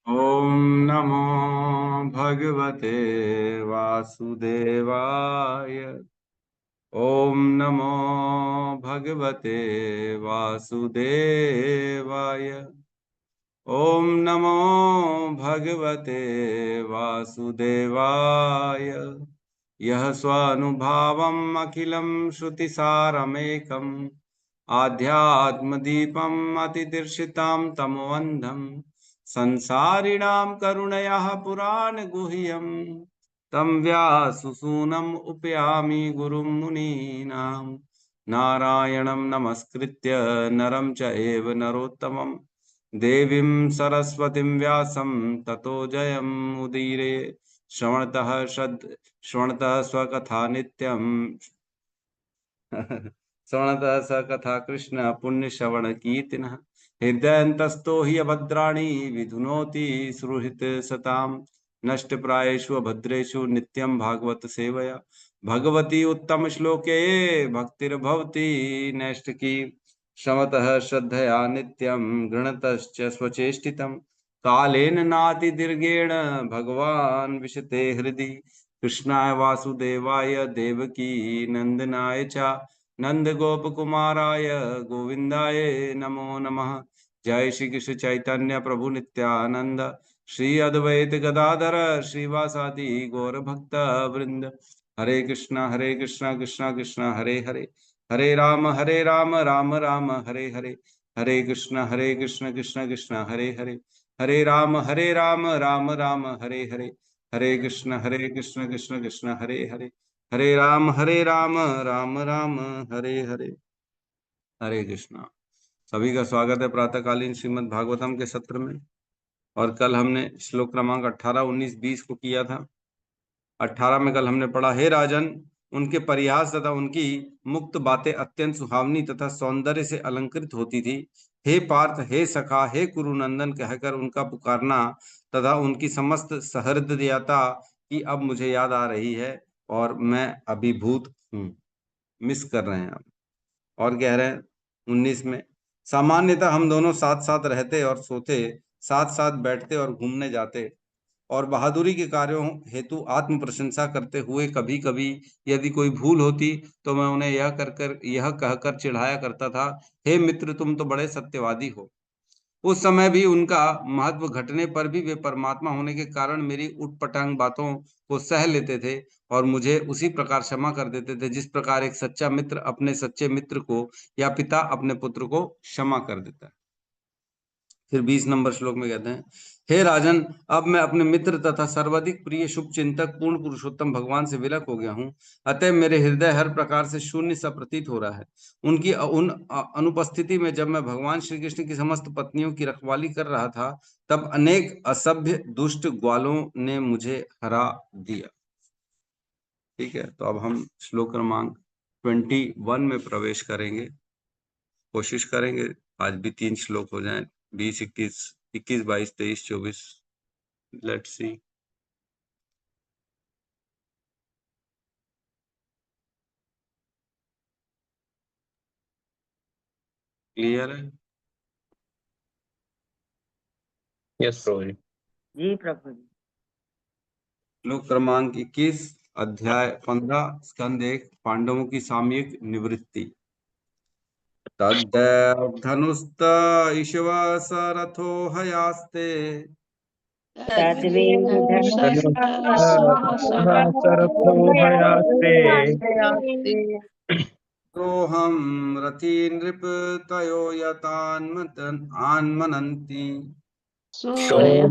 ॐ नमो भगवते वासुदेवाय। ॐ नमो भगवते वासुदेवाय। ॐ नमो भगवते वासुदेवाय। यः स्वानुभावम् अखिलं श्रुतिसारमेकम् आध्यात्मदीपम् अतिदीर्षितां तमोऽन्धम् संसारिणां करुणयाः पुराणगुह्यम् तं व्याससूनम् उपयामि गुरुं मुनीनां। नारायणं नमस्कृत्य नरं चैव नरोत्तमं देवीं सरस्वतीं व्यासं ततो जयमुदीरये। श्रवणतः स्वकथा नित्यं श्रवणतः स कथा कृष्ण पुण्यश्रवण कीर्तिनः। हृदयन्तस्तो हि अभद्राणि विधुनोति सुहृत् सताम्। नष्टप्रायेषु अभद्रेषु नित्यं भागवत सेवया भगवती उत्तम श्लोके भक्तिर्भवति नैष्ठिकी। श्रवतः श्रद्धया नित्यं गृणतश्च स्वचेष्टितं कालेन नातिदीर्घेण भगवान् विशते हृदि। कृष्णाय वासुदेवाय देवकी नंदनाय च नंद गोप कुमाराय गोविंदाय नमो नमः। जय श्री कृष्ण चैतन्य प्रभु नित्यानंद श्री अद्वैत गदाधर श्रीवासादि गौर भक्त वृंद। हरे कृष्णा कृष्णा कृष्णा हरे हरे, हरे राम राम राम हरे हरे। हरे कृष्णा कृष्णा कृष्णा हरे हरे, हरे राम राम राम हरे हरे। हरे कृष्ण कृष्ण कृष्ण हरे हरे, हरे राम राम राम हरे हरे। हरे कृष्णा। सभी का स्वागत है प्रातःकालीन श्रीमद् भागवतम के सत्र में। और कल हमने श्लोक क्रमांक 18, 19, 20 को किया था। 18 में कल हमने पढ़ा, हे राजन, उनके परिहास तथा उनकी मुक्त बातें अत्यंत सुहावनी तथा सौंदर्य से अलंकृत होती थी। हे पार्थ, हे सखा, हे कुरुनंदन कहकर उनका पुकारना तथा उनकी समस्त सहृदयता की अब मुझे याद आ रही है और मैं अभिभूत हूँ। मिस कर रहे हैं आप। और कह रहे हैं 19 में, सामान्यतः हम दोनों साथ साथ रहते और सोते, साथ साथ बैठते और घूमने जाते और बहादुरी के कार्यों हेतु आत्म प्रशंसा करते हुए कभी कभी यदि कोई भूल होती तो मैं उन्हें यह कहकर चिढ़ाया करता था, हे मित्र, तुम तो बड़े सत्यवादी हो। उस समय भी उनका महत्व घटने पर भी वे परमात्मा होने के कारण मेरी उटपटांग बातों को सह लेते थे और मुझे उसी प्रकार क्षमा कर देते थे जिस प्रकार एक सच्चा मित्र अपने सच्चे मित्र को या पिता अपने पुत्र को क्षमा कर देता है। फिर 20 नंबर श्लोक में कहते हैं, हे राजन, अब मैं अपने मित्र तथा सर्वाधिक प्रिय शुभ चिंतक पूर्ण पुरुषोत्तम भगवान से विरक्त हो गया हूँ। अतः मेरे हृदय हर प्रकार से शून्य सा प्रतीत हो रहा है। उनकी अनुपस्थिति में जब मैं भगवान श्री कृष्ण की समस्त पत्नियों की रखवाली कर रहा था तब अनेक असभ्य दुष्ट ग्वालों ने मुझे हरा दिया। ठीक है, तो अब हम श्लोक क्रमांक 21 में प्रवेश करेंगे। कोशिश करेंगे आज भी 3 श्लोक हो जाएं, 20, 21, 22, 23, 24। Let's see. क्लियर है? यस प्रभु जी। जी प्रभु जी। श्लोक क्रमांक 21, अध्याय 15, स्कंद 1, पांडवों की सामयिक निवृत्ति। तद्दैव धनुस्त ईश्व सरथो हयास्ते तद्वेद सरथो हयास्ते सोऽहं रथी नृप तयो आन्मनन्ति। सोऽहं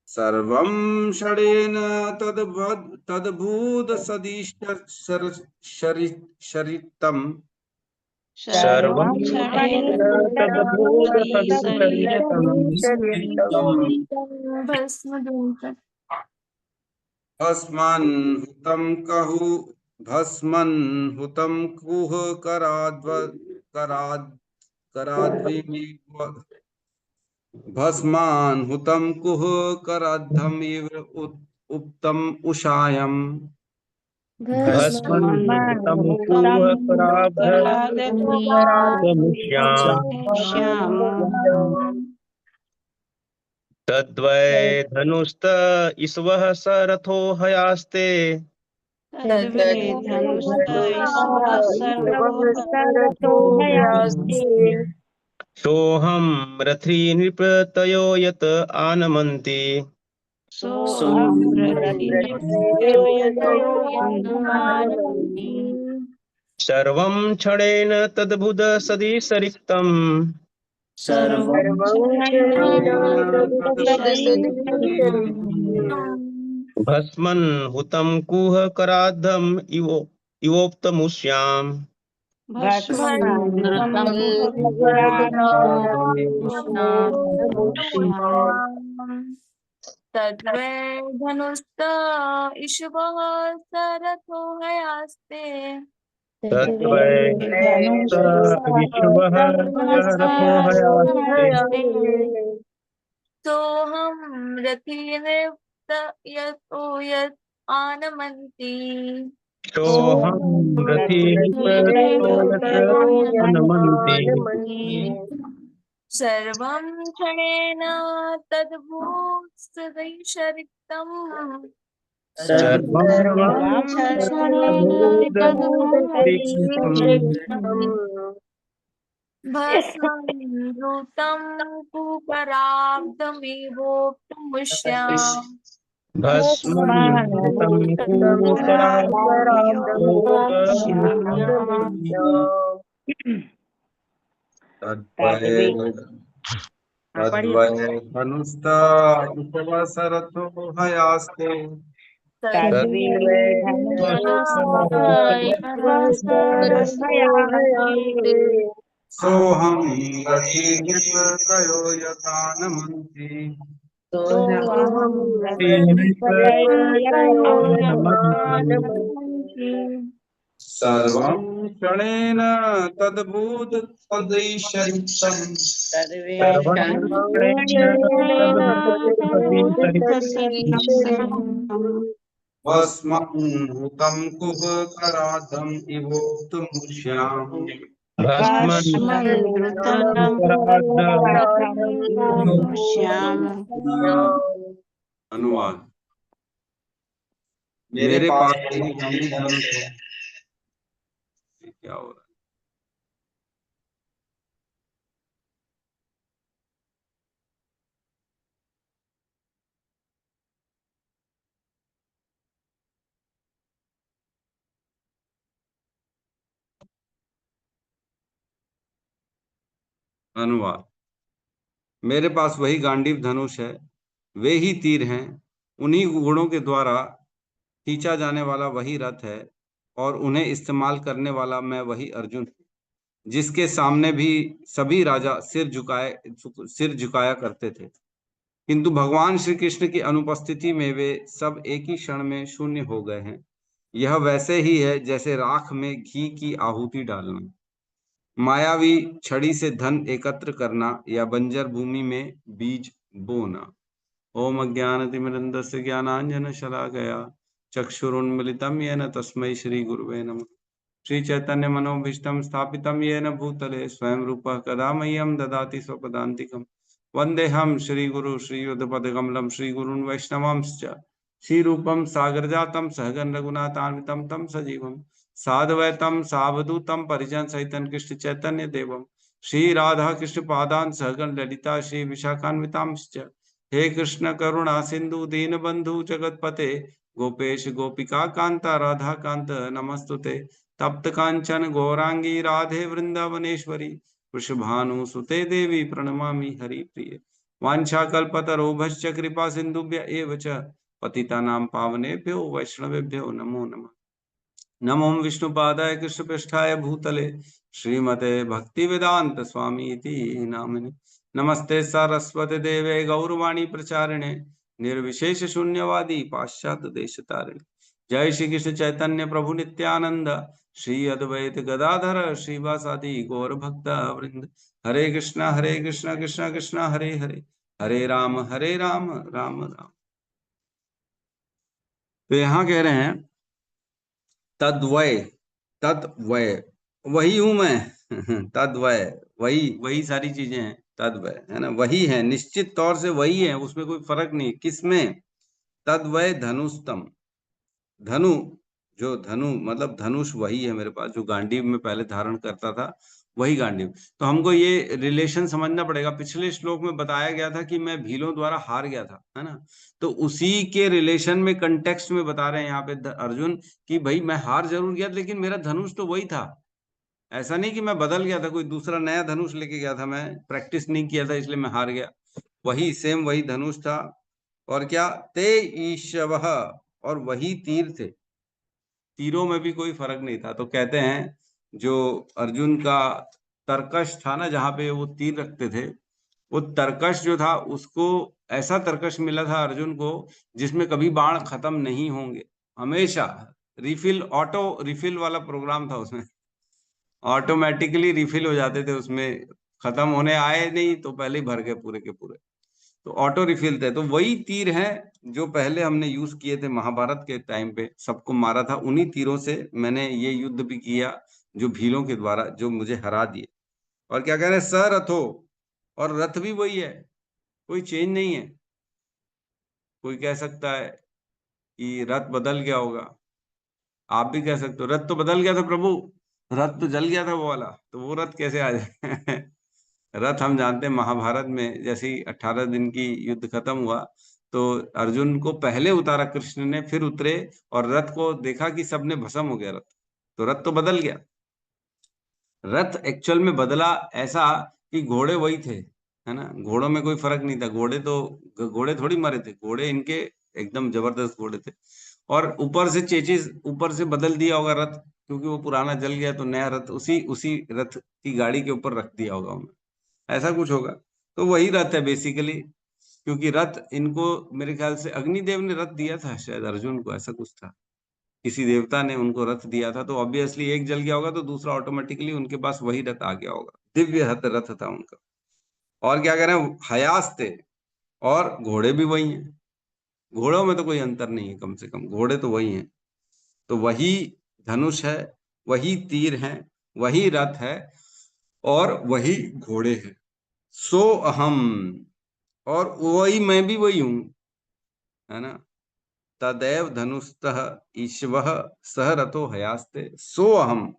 सर्वं षडेन तद्भूत सदीशरितम् सर्वं तद्भूत भस्मन् हुतं कुह कराध्वीमिव भस्मान् हुतं कुह कराद्धमिव उक्तम् उषायम्। भस्मन्मृतमुकुः श्याम तद्वै धनुस्त ईश्वः सरथो हयास्ते तद्वे धनुस्त ईश्वः सर्वो हयास्ते सोऽहं रथी नृपतयो यत आनमन्ति सोऽहं रथिर्नृपतो यन्मानवन्ति सर्वं क्षणेन तद्भुत सदीसरिक्तम् सर्वं क्षणेन भस्मन् हुतं कुहकराद्धम् इवोक्तमुष्याम् भस्मन्नृतं तद्वै धनुस्त इषवः सरथो हयास्ते तद्वै विश्वः रथो हयास्ते सोऽहं रथी नृप्त यतो यत् आनमन्ति सोऽहं रथी नृपतो यत् आनमन्ति सर्वं क्षणेन तद्भूत् सदैशरिक्तम् सर्वं भस्मन्मृतं कुकराब्धमिवोक्तुमुष्याम् भस्मन्मृतं तद्वै धनुस्ता उपवसरतो हयास्ते सोऽहं रथी नृपतयो यथानमन्ति सर्वं क्षणेन तद्भूत तदैशरिक्तम् भस्मन्हुतं कुहकराद्धम् इवोक्तुमुष्याम् अनुवाद। मेरे पास यही गांधी धनुष है। क्या हो रहा है? अनुवाद। मेरे पास वही गांडीव धनुष है, वे ही तीर हैं, उन्हीं गुणों के द्वारा खींचा जाने वाला वही रथ है और उन्हें इस्तेमाल करने वाला मैं वही अर्जुन हूं, जिसके सामने भी सभी राजा सिर झुकाया करते थे, किंतु भगवान श्री कृष्ण की अनुपस्थिति में वे सब एक ही क्षण में शून्य हो गए हैं। यह वैसे ही है जैसे राख में घी की आहुति डालना, मायावी छड़ी से धन एकत्र करना या बंजर भूमि में बीज बोना। ओम अज्ञानतिमिरन्धस्य ज्ञानाञ्जनशलाकया चक्षुरुन्मिलितं येन तस्मै श्री गुरुवे नमः। श्री चैतन्य मनोभीष्टं स्थापितं येन भूतले स्वयं रूपः कदा मह्यं ददाति स्वपदान्तिकम्। वन्देऽहं श्रीगुरु श्रीयुतपदकमलं श्रीगुरून् वैष्णवांश्च श्रीरूपं सागरजातं सहगण रघुनाथान्वितं तं सजीवं साद्वैतं सावधूतं परिजन सहितं कृष्ण चैतन्य देवं श्री राधा कृष्ण पादान् सहगण ललिता श्री विशाखान्वितांश्च। हे कृष्ण करुणा सिंधु दीनबंधु जगतपते गोपेश गोपिका कांता राधा कांत नमस्तुते। तप्त कांचन गौरांगी राधे वृंदावनेश्वरी वृषभानु सुते देवी प्रणमामि हरिप्रिये। वाञ्छाकल्पतरोभश्च कृपा सिन्धुभ्य एव च पतितानां पावनेभ्यो वैष्णवेभ्यो नमो नमः। नमो विष्णुपादाय कृष्णपृष्ठाय भूतले श्रीमते भक्तिवेदांत स्वामी इति नामिने। नमस्ते सरस्वती देवे गौरवाणी प्रचारिणे निर्विशेष शून्यवादी पाश्चात्य देशतारिणे। जय श्री कृष्ण चैतन्य प्रभु नित्यानंद श्री अद्वैत गदाधर श्रीवासादि गौर भक्त वृंद। हरे कृष्ण कृष्ण कृष्ण हरे हरे, हरे राम राम राम। तो यहाँ कह रहे हैं तद्वय, तद्वय वही हूं मैं तद्वय वही, वही सारी चीजें हैं, तद्वय है ना, वही है, निश्चित तौर से वही है, उसमें कोई फर्क नहीं। किसमें? तद्वय धनुस्तम, धनु, जो धनु मतलब धनुष वही है मेरे पास, जो गांडीव में पहले धारण करता था वही गांडीव। तो हमको ये रिलेशन समझना पड़ेगा। पिछले श्लोक में बताया गया था कि मैं भीलों द्वारा हार गया था, है ना, तो उसी के रिलेशन में, कंटेक्स्ट में बता रहे हैं यहाँ पे अर्जुन कि भाई मैं हार जरूर गया लेकिन मेरा धनुष तो वही था। ऐसा नहीं कि मैं बदल गया था, कोई दूसरा नया धनुष लेके गया था, मैं प्रैक्टिस नहीं किया था इसलिए मैं हार गया। वही सेम वही धनुष था। और क्या? ते ईशवः, और वही तीर थे, तीरों में भी कोई फर्क नहीं था। तो कहते हैं जो अर्जुन का तरकश था ना, जहां पे वो तीर रखते थे, वो तरकश जो था उसको, ऐसा तरकश मिला था अर्जुन को जिसमें कभी बाण खत्म नहीं होंगे, हमेशा रिफिल, ऑटो रिफिल वाला प्रोग्राम था उसमें, ऑटोमेटिकली रिफिल हो जाते थे उसमें, खत्म होने आए नहीं तो पहले ही भर गए पूरे के पूरे। तो ऑटो रिफिल थे। तो वही तीर हैं जो पहले हमने यूज किए थे महाभारत के टाइम पे, सबको मारा था उन्हीं तीरों से। मैंने ये युद्ध भी किया जो भीलों के द्वारा, जो मुझे हरा दिए। और क्या कह रहे हैं? सरथो, और रथ भी वही है, कोई चेंज नहीं है। कोई कह सकता है कि रथ बदल गया होगा, आप भी कह सकते हो रथ तो बदल गया था प्रभु, रथ तो जल गया था वो वाला, तो वो रथ कैसे आ जाए? रथ हम जानते हैं महाभारत में जैसे ही 18 दिन की युद्ध खत्म हुआ तो अर्जुन को पहले उतारा कृष्ण ने, फिर उतरे और रथ को देखा कि सबने भस्म हो गया रथ, तो रथ तो बदल गया। रथ एक्चुअल में बदला ऐसा कि घोड़े वही थे, है ना, घोड़ों में कोई फर्क नहीं था। घोड़े तो घोड़े थोड़ी मरे थे, घोड़े इनके एकदम जबरदस्त घोड़े थे। और ऊपर से चेचिस ऊपर से बदल दिया होगा रथ, क्योंकि वो पुराना जल गया तो नया रथ उसी उसी रथ की गाड़ी के ऊपर रख दिया होगा उन्होंने, ऐसा कुछ होगा। तो वही रथ है बेसिकली, क्योंकि रथ इनको मेरे ख्याल से अग्निदेव ने रथ दिया था शायद अर्जुन को, ऐसा कुछ था, किसी देवता ने उनको रथ दिया था। तो ऑब्वियसली एक जल गया होगा तो दूसरा ऑटोमेटिकली उनके पास वही रथ आ गया होगा, दिव्य रथ रथ था उनका। और क्या कह रहे हैं? हयास थे, और घोड़े भी वही हैं, घोड़ों में तो कोई अंतर नहीं है, कम से कम घोड़े तो वही हैं। तो वही धनुष है, वही तीर है, वही रथ है, और वही घोड़े हैं। सो अहम, और वही मैं भी वही हूं, है ना। तदैव धनुस्तः ईश्वः सह रथो हयास्ते, सो अहम,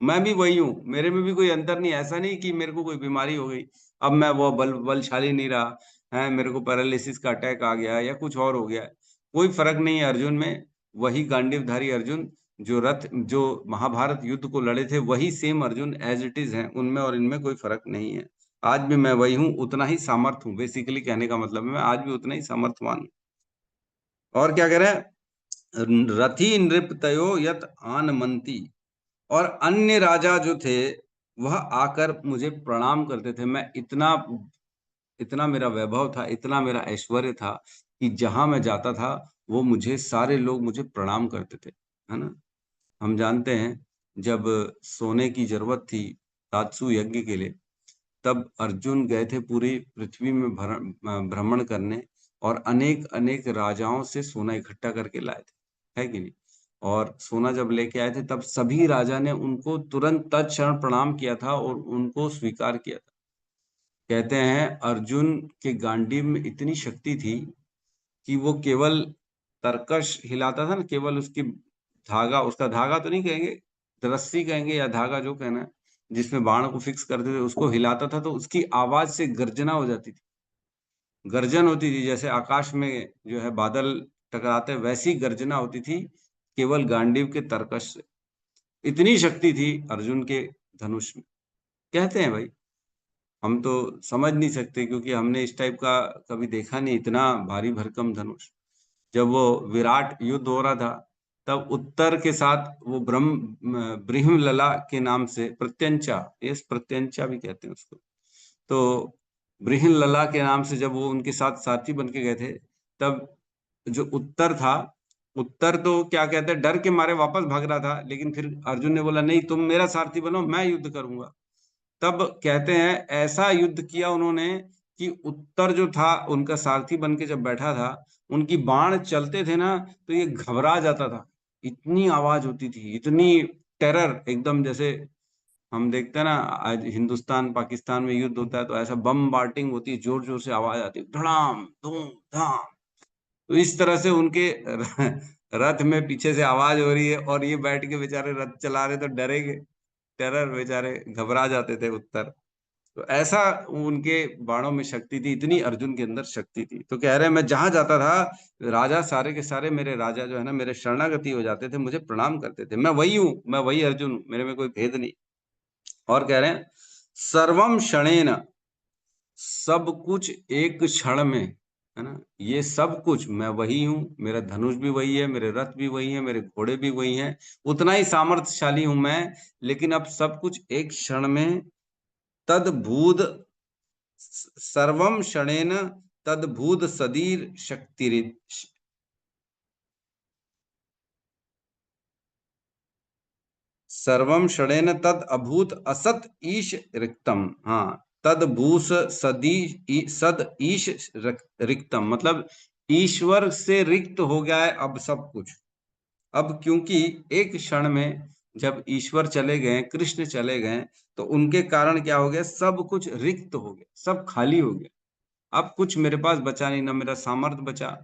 मैं भी वही हूँ, मेरे में भी कोई अंतर नहीं। ऐसा नहीं कि मेरे को कोई बीमारी हो गई, अब मैं वो बलशाली नहीं रहा है, मेरे को पैरालिसिस का अटैक आ गया या कुछ और हो गया, कोई फर्क नहीं है अर्जुन में। वही गांडीवधारी अर्जुन जो रथ, जो महाभारत युद्ध को लड़े थे, वही same Arjun as it is है, उनमें और इनमें कोई फर्क नहीं है। आज भी मैं वही हूँ, उतना ही सामर्थ हूँ, बेसिकली कहने का मतलब है मैं आज भी उतना ही सामर्थवान हूँ। और क्या कह रहे हैं? रथी नृपतयो यत आनमंती, और अन्य राजा जो थे वह आकर मुझे प्रणाम करते थे। मैं इतना इतना मेरा वैभव था, इतना मेरा ऐश्वर्य था कि जहां मैं जाता था वो मुझे, सारे लोग मुझे प्रणाम करते थे, है ना। हम जानते हैं जब सोने की जरूरत थी तात्सु यज्ञ के लिए, तब अर्जुन गए थे पूरी पृथ्वी में भ्रमण करने, और अनेक अनेक राजाओं से सोना इकट्ठा करके लाए थे, है कि नहीं। और सोना जब लेके आए थे तब सभी राजा ने उनको तुरंत तत्क्षण प्रणाम किया था और उनको स्वीकार किया था। कहते हैं अर्जुन के गांडीव में इतनी शक्ति थी कि वो केवल तरकश हिलाता था ना, केवल उसकी धागा, उसका धागा तो नहीं कहेंगे, रस्सी कहेंगे या धागा जो कहना है, जिसमें बाण को फिक्स करते थे, उसको हिलाता था तो उसकी आवाज से गर्जना हो जाती थी, गर्जन होती थी, जैसे आकाश में जो है बादल टकराते वैसी गर्जना होती थी, केवल गांडीव के तरकश से। इतनी शक्ति थी अर्जुन के धनुष में, कहते हैं भाई। हम तो समझ नहीं सकते क्योंकि हमने इस टाइप का कभी देखा नहीं, इतना भारी भरकम धनुष। जब वो विराट युद्ध हो रहा था तब उत्तर के साथ वो ब्रीहिमलला के नाम से, प्रत्यंचा, यस प्रत्यंचा भी कहते हैं उसको, तो ब्रीहिमलला के नाम से जब वो उनके साथ साथी बन के गए थे, तब जो उत्तर था, उत्तर तो क्या कहते हैं, डर के मारे वापस भाग रहा था, लेकिन फिर अर्जुन ने बोला नहीं तुम मेरा सारथी बनो, मैं युद्ध करूंगा। तब कहते हैं ऐसा युद्ध किया उन्होंने कि उत्तर जो था उनका सारथी बन के जब बैठा था, उनकी बाण चलते थे ना तो ये घबरा जाता था, इतनी आवाज होती थी, इतनी टेरर, एकदम जैसे हम देखते हैं ना आज हिंदुस्तान पाकिस्तान में युद्ध होता है तो ऐसा बम बार्टिंग होती है, जोर जोर से आवाज आती है, धड़ाम धूम धाम। तो इस तरह से उनके रथ में पीछे से आवाज हो रही है और ये बैठ के बेचारे रथ चला रहे तो डरेगे, टेरर, बेचारे घबरा जाते थे उत्तर। तो ऐसा उनके बाणों में शक्ति थी, इतनी अर्जुन के अंदर शक्ति थी। तो कह रहे हैं मैं जहां जाता था राजा सारे के सारे मेरे राजा जो है ना मेरे शरणागति हो जाते थे, मुझे प्रणाम करते थे। मैं वही हूँ, मैं वही अर्जुन हूँ, मेरे में कोई भेद नहीं। और कह रहे हैं सर्वम क्षणेन, सब कुछ एक क्षण में, है ना, ये सब कुछ मैं वही हूँ, मेरा धनुष भी वही है, मेरे रथ भी वही है, मेरे घोड़े भी वही हैं, उतना ही सामर्थ्यशाली हूं मैं, लेकिन अब सब कुछ एक क्षण में तद्भूत सर्वम क्षणेन तद्भूत सदीर शक्ति सर्वम क्षणेन तद अभूत असत ईश रिक्तम। हाँ, तदभूस सदी सद ईश रिक्तम, मतलब ईश्वर से रिक्त हो गया है अब सब कुछ। अब क्योंकि एक क्षण में जब ईश्वर चले गए, कृष्ण चले गए, तो उनके कारण क्या हो गया, सब कुछ रिक्त हो गया, सब खाली हो गया। अब कुछ मेरे पास बचा नहीं, न मेरा सामर्थ्य बचा,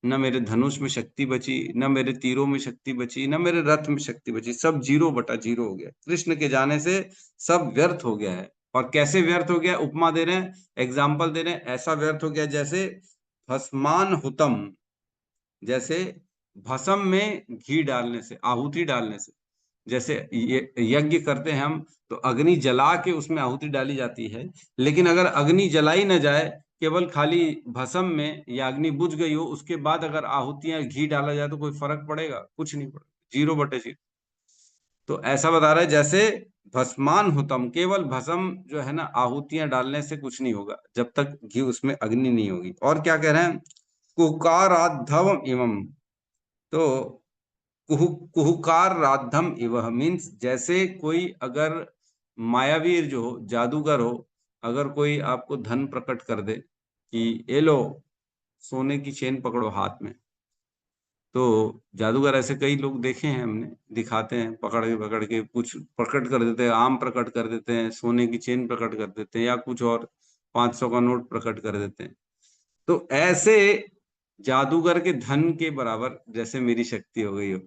न मेरे धनुष में शक्ति बची, न मेरे तीरों में शक्ति बची, न मेरे रथ में शक्ति बची, सब 0/0 हो गया। कृष्ण के जाने से सब व्यर्थ हो गया है। और कैसे व्यर्थ हो गया, उपमा दे रहे हैं, एग्जाम्पल दे रहे हैं, ऐसा व्यर्थ हो गया जैसे भस्मान हुतम, जैसे भस्म में घी डालने से, आहुति डालने से, जैसे यज्ञ करते हैं हम तो अग्नि जला के उसमें आहुति डाली जाती है, लेकिन अगर अग्नि जलाई न जाए, केवल खाली भस्म में या अग्नि बुझ गई हो, उसके बाद अगर आहुतियां घी डाला जाए तो कोई फर्क पड़ेगा, कुछ नहीं पड़ेगा, 0/0। तो ऐसा बता रहा है जैसे भस्मान हुतम, केवल भस्म जो है ना आहुतियां डालने से कुछ नहीं होगा जब तक घी उसमें अग्नि नहीं होगी। और क्या कह रहे हैं, कुकाराधव इवम, तो कुहुकार राधम इव मीन्स जैसे कोई अगर मायावीर जो हो, जादूगर हो, अगर कोई आपको धन प्रकट कर दे कि ये लो सोने की चेन पकड़ो हाथ में, तो जादूगर ऐसे कई लोग देखे हैं हमने, दिखाते हैं पकड़ के कुछ प्रकट कर देते हैं, आम प्रकट कर देते हैं, सोने की चेन प्रकट कर देते हैं, या कुछ और 500 का नोट प्रकट कर देते हैं। तो ऐसे जादूगर के धन के बराबर जैसे मेरी शक्ति हो गई हो।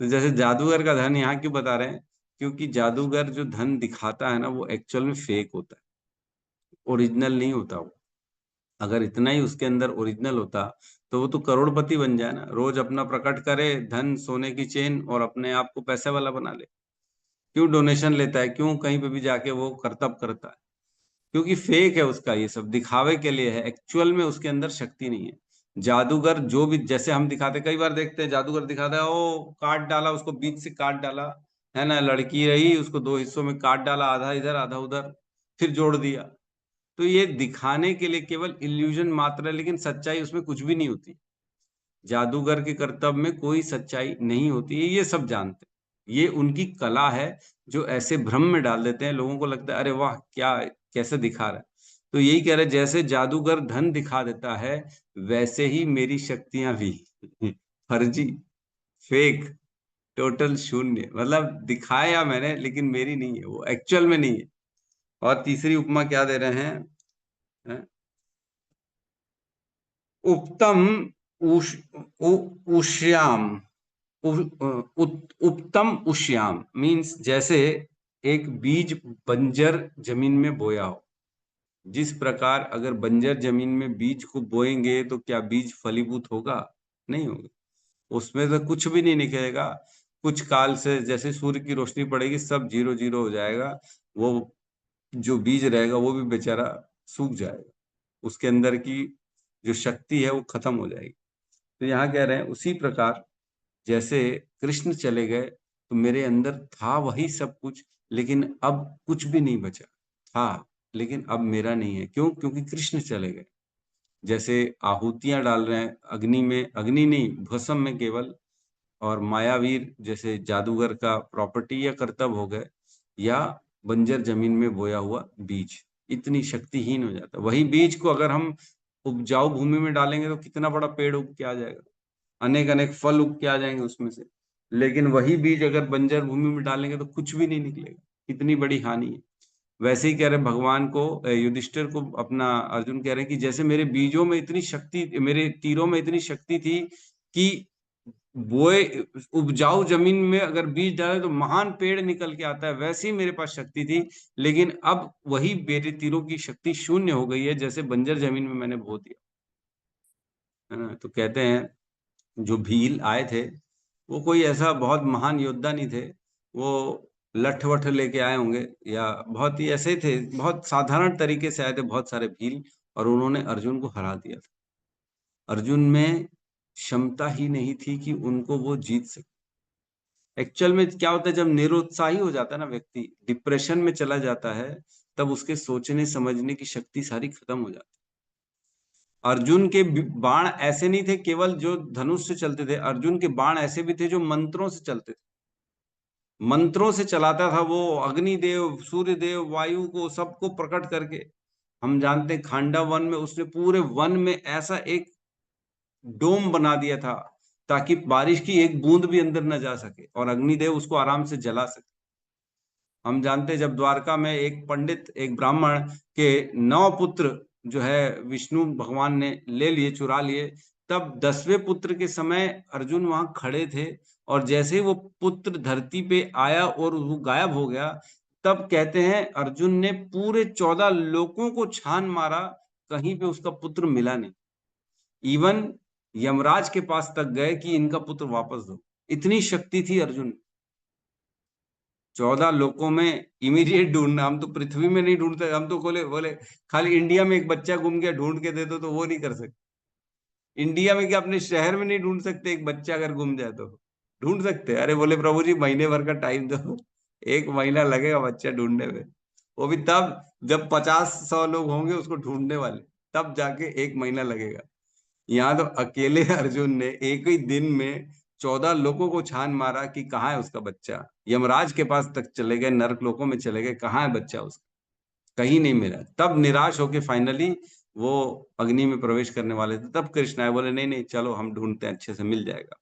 तो जैसे जादूगर का धन यहाँ क्यों बता रहे हैं, क्योंकि जादूगर जो धन दिखाता है ना वो एक्चुअल में फेक होता है, ओरिजिनल नहीं होता वो। अगर इतना ही उसके अंदर ओरिजिनल होता तो वो तो करोड़पति बन जाए ना, रोज अपना प्रकट करे धन, सोने की चेन, और अपने आप को पैसे वाला बना ले। क्यों डोनेशन लेता है, क्यों कहीं पे भी जाके वो करतब करता है, क्योंकि फेक है उसका, ये सब दिखावे के लिए है, एक्चुअल में उसके अंदर शक्ति नहीं है। जादूगर जो भी, जैसे हम दिखाते, कई बार देखते हैं जादूगर दिखाता है, ओ काट डाला उसको, बीच से काट डाला, है ना, लड़की रही उसको 2 हिस्सों में काट डाला, आधा इधर आधा उधर, फिर जोड़ दिया। तो ये दिखाने के लिए केवल इल्यूजन मात्र है, लेकिन सच्चाई उसमें कुछ भी नहीं होती। जादूगर के कर्तव्य में कोई सच्चाई नहीं होती है, ये सब जानते हैं। ये उनकी कला है जो ऐसे भ्रम में डाल देते हैं, लोगों को लगता है अरे वाह क्या, कैसे दिखा रहा है। तो यही कह रहे हैं, जैसे जादूगर धन दिखा देता है, वैसे ही मेरी शक्तियां भी फर्जी, फेक, टोटल शून्य, मतलब दिखाया मैंने लेकिन मेरी नहीं है, वो एक्चुअल में नहीं है। और तीसरी उपमा क्या दे रहे हैं, हैं? उपतम उष, उष्याम, उपतम उष्याम मीन्स जैसे एक बीज बंजर जमीन में बोया हो। जिस प्रकार अगर बंजर जमीन में बीज को बोएंगे तो क्या बीज फलीभूत होगा, नहीं होगा, उसमें तो कुछ भी नहीं निकलेगा। कुछ काल से जैसे सूर्य की रोशनी पड़ेगी सब 0/0 हो जाएगा, वो जो बीज रहेगा वो भी बेचारा सूख जाएगा, उसके अंदर की जो शक्ति है वो खत्म हो जाएगी। तो यहाँ कह रहे हैं उसी प्रकार जैसे कृष्ण चले गए तो मेरे अंदर था वही सब कुछ, लेकिन अब कुछ भी नहीं बचा, था लेकिन अब मेरा नहीं है। क्यों, क्योंकि कृष्ण चले गए। जैसे आहुतियां डाल रहे हैं अग्नि में, अग्नि नहीं भस्म में केवल, और मायावीर जैसे जादूगर का प्रॉपर्टी या कर्तव्य हो गए, या बंजर जमीन में बोया हुआ बीज इतनी शक्तिहीन हो जाता है। वही बीज को अगर हम उपजाऊ भूमि में डालेंगे तो कितना बड़ा पेड़ उग के आ जाएगा, अनेक अनेक फल उग के आ जाएंगे उसमें से। लेकिन वही बीज अगर बंजर भूमि में डालेंगे तो कुछ भी नहीं निकलेगा, कितनी बड़ी हानि है। वैसे ही कह रहे भगवान को, युधिष्ठिर को अपना अर्जुन कह रहे हैं कि जैसे मेरे बीजों में इतनी शक्ति, मेरे तीरों में इतनी शक्ति थी कि बोए उपजाऊ जमीन में अगर बीज डाले तो महान पेड़ निकल के आता है, वैसे ही मेरे पास शक्ति थी, लेकिन अब वही मेरे तीरों की शक्ति शून्य हो गई है, जैसे बंजर जमीन में मैंने बो दिया, है ना। तो कहते हैं जो भील आए थे वो कोई ऐसा बहुत महान योद्धा नहीं थे, वो लठ वठ लेके आए होंगे, या बहुत ही ऐसे थे, बहुत साधारण तरीके से आए थे बहुत सारे भील, और उन्होंने अर्जुन को हरा दिया था। अर्जुन में क्षमता ही नहीं थी कि उनको वो जीत सके। एक्चुअल में क्या होता है, जब निरुत्साही हो जाता है ना व्यक्ति, डिप्रेशन में चला जाता है, तब उसके सोचने समझने की शक्ति सारी खत्म हो जाती है। अर्जुन के बाण ऐसे नहीं थे केवल जो धनुष से चलते थे, अर्जुन के बाण ऐसे भी थे जो मंत्रों से चलते थे, मंत्रों से चलाता था वो, अग्निदेव, सूर्यदेव, वायु को सबको प्रकट करके। हम जानते हैं खांडा वन में उसने पूरे वन में ऐसा एक डोम बना दिया था ताकि बारिश की एक बूंद भी अंदर न जा सके और अग्निदेव उसको आराम से जला सके। हम जानते हैं जब द्वारका में एक पंडित, एक ब्राह्मण के 9 पुत्र जो है विष्णु भगवान ने ले लिए, चुरा लिए, तब 10वें पुत्र के समय अर्जुन वहां खड़े थे, और जैसे ही वो पुत्र धरती पे आया और वो गायब हो गया, तब कहते हैं अर्जुन ने पूरे 14 लोकों को छान मारा, कहीं पे उसका पुत्र मिला नहीं। इवन यमराज के पास तक गए कि इनका पुत्र वापस दो, इतनी शक्ति थी अर्जुन। 14 लोकों में इमीडिएट ढूंढना, हम तो पृथ्वी में नहीं ढूंढते, हम तो बोले बोले खाली इंडिया में एक बच्चा गुम गया ढूंढ के दे दो, तो वो नहीं कर सकते। इंडिया में क्या अपने शहर में नहीं ढूंढ सकते? एक बच्चा अगर गुम जाए तो ढूंढ सकते हैं। अरे बोले प्रभु जी महीने भर का टाइम दो, 1 महीना लगेगा बच्चा ढूंढने में, वो भी तब जब 50-100 लोग होंगे उसको ढूंढने वाले, तब जाके 1 महीना लगेगा। यहाँ तो अकेले अर्जुन ने एक ही दिन में 14 लोगों को छान मारा कि कहाँ है उसका बच्चा। यमराज के पास तक चले गए, नरक लोकों में चले गए, कहाँ है बच्चा उसका, कहीं नहीं मिला। तब निराश होके फाइनली वो अग्नि में प्रवेश करने वाले थे, तब कृष्ण आए, बोले नहीं नहीं चलो हम ढूंढते हैं, अच्छे से मिल जाएगा।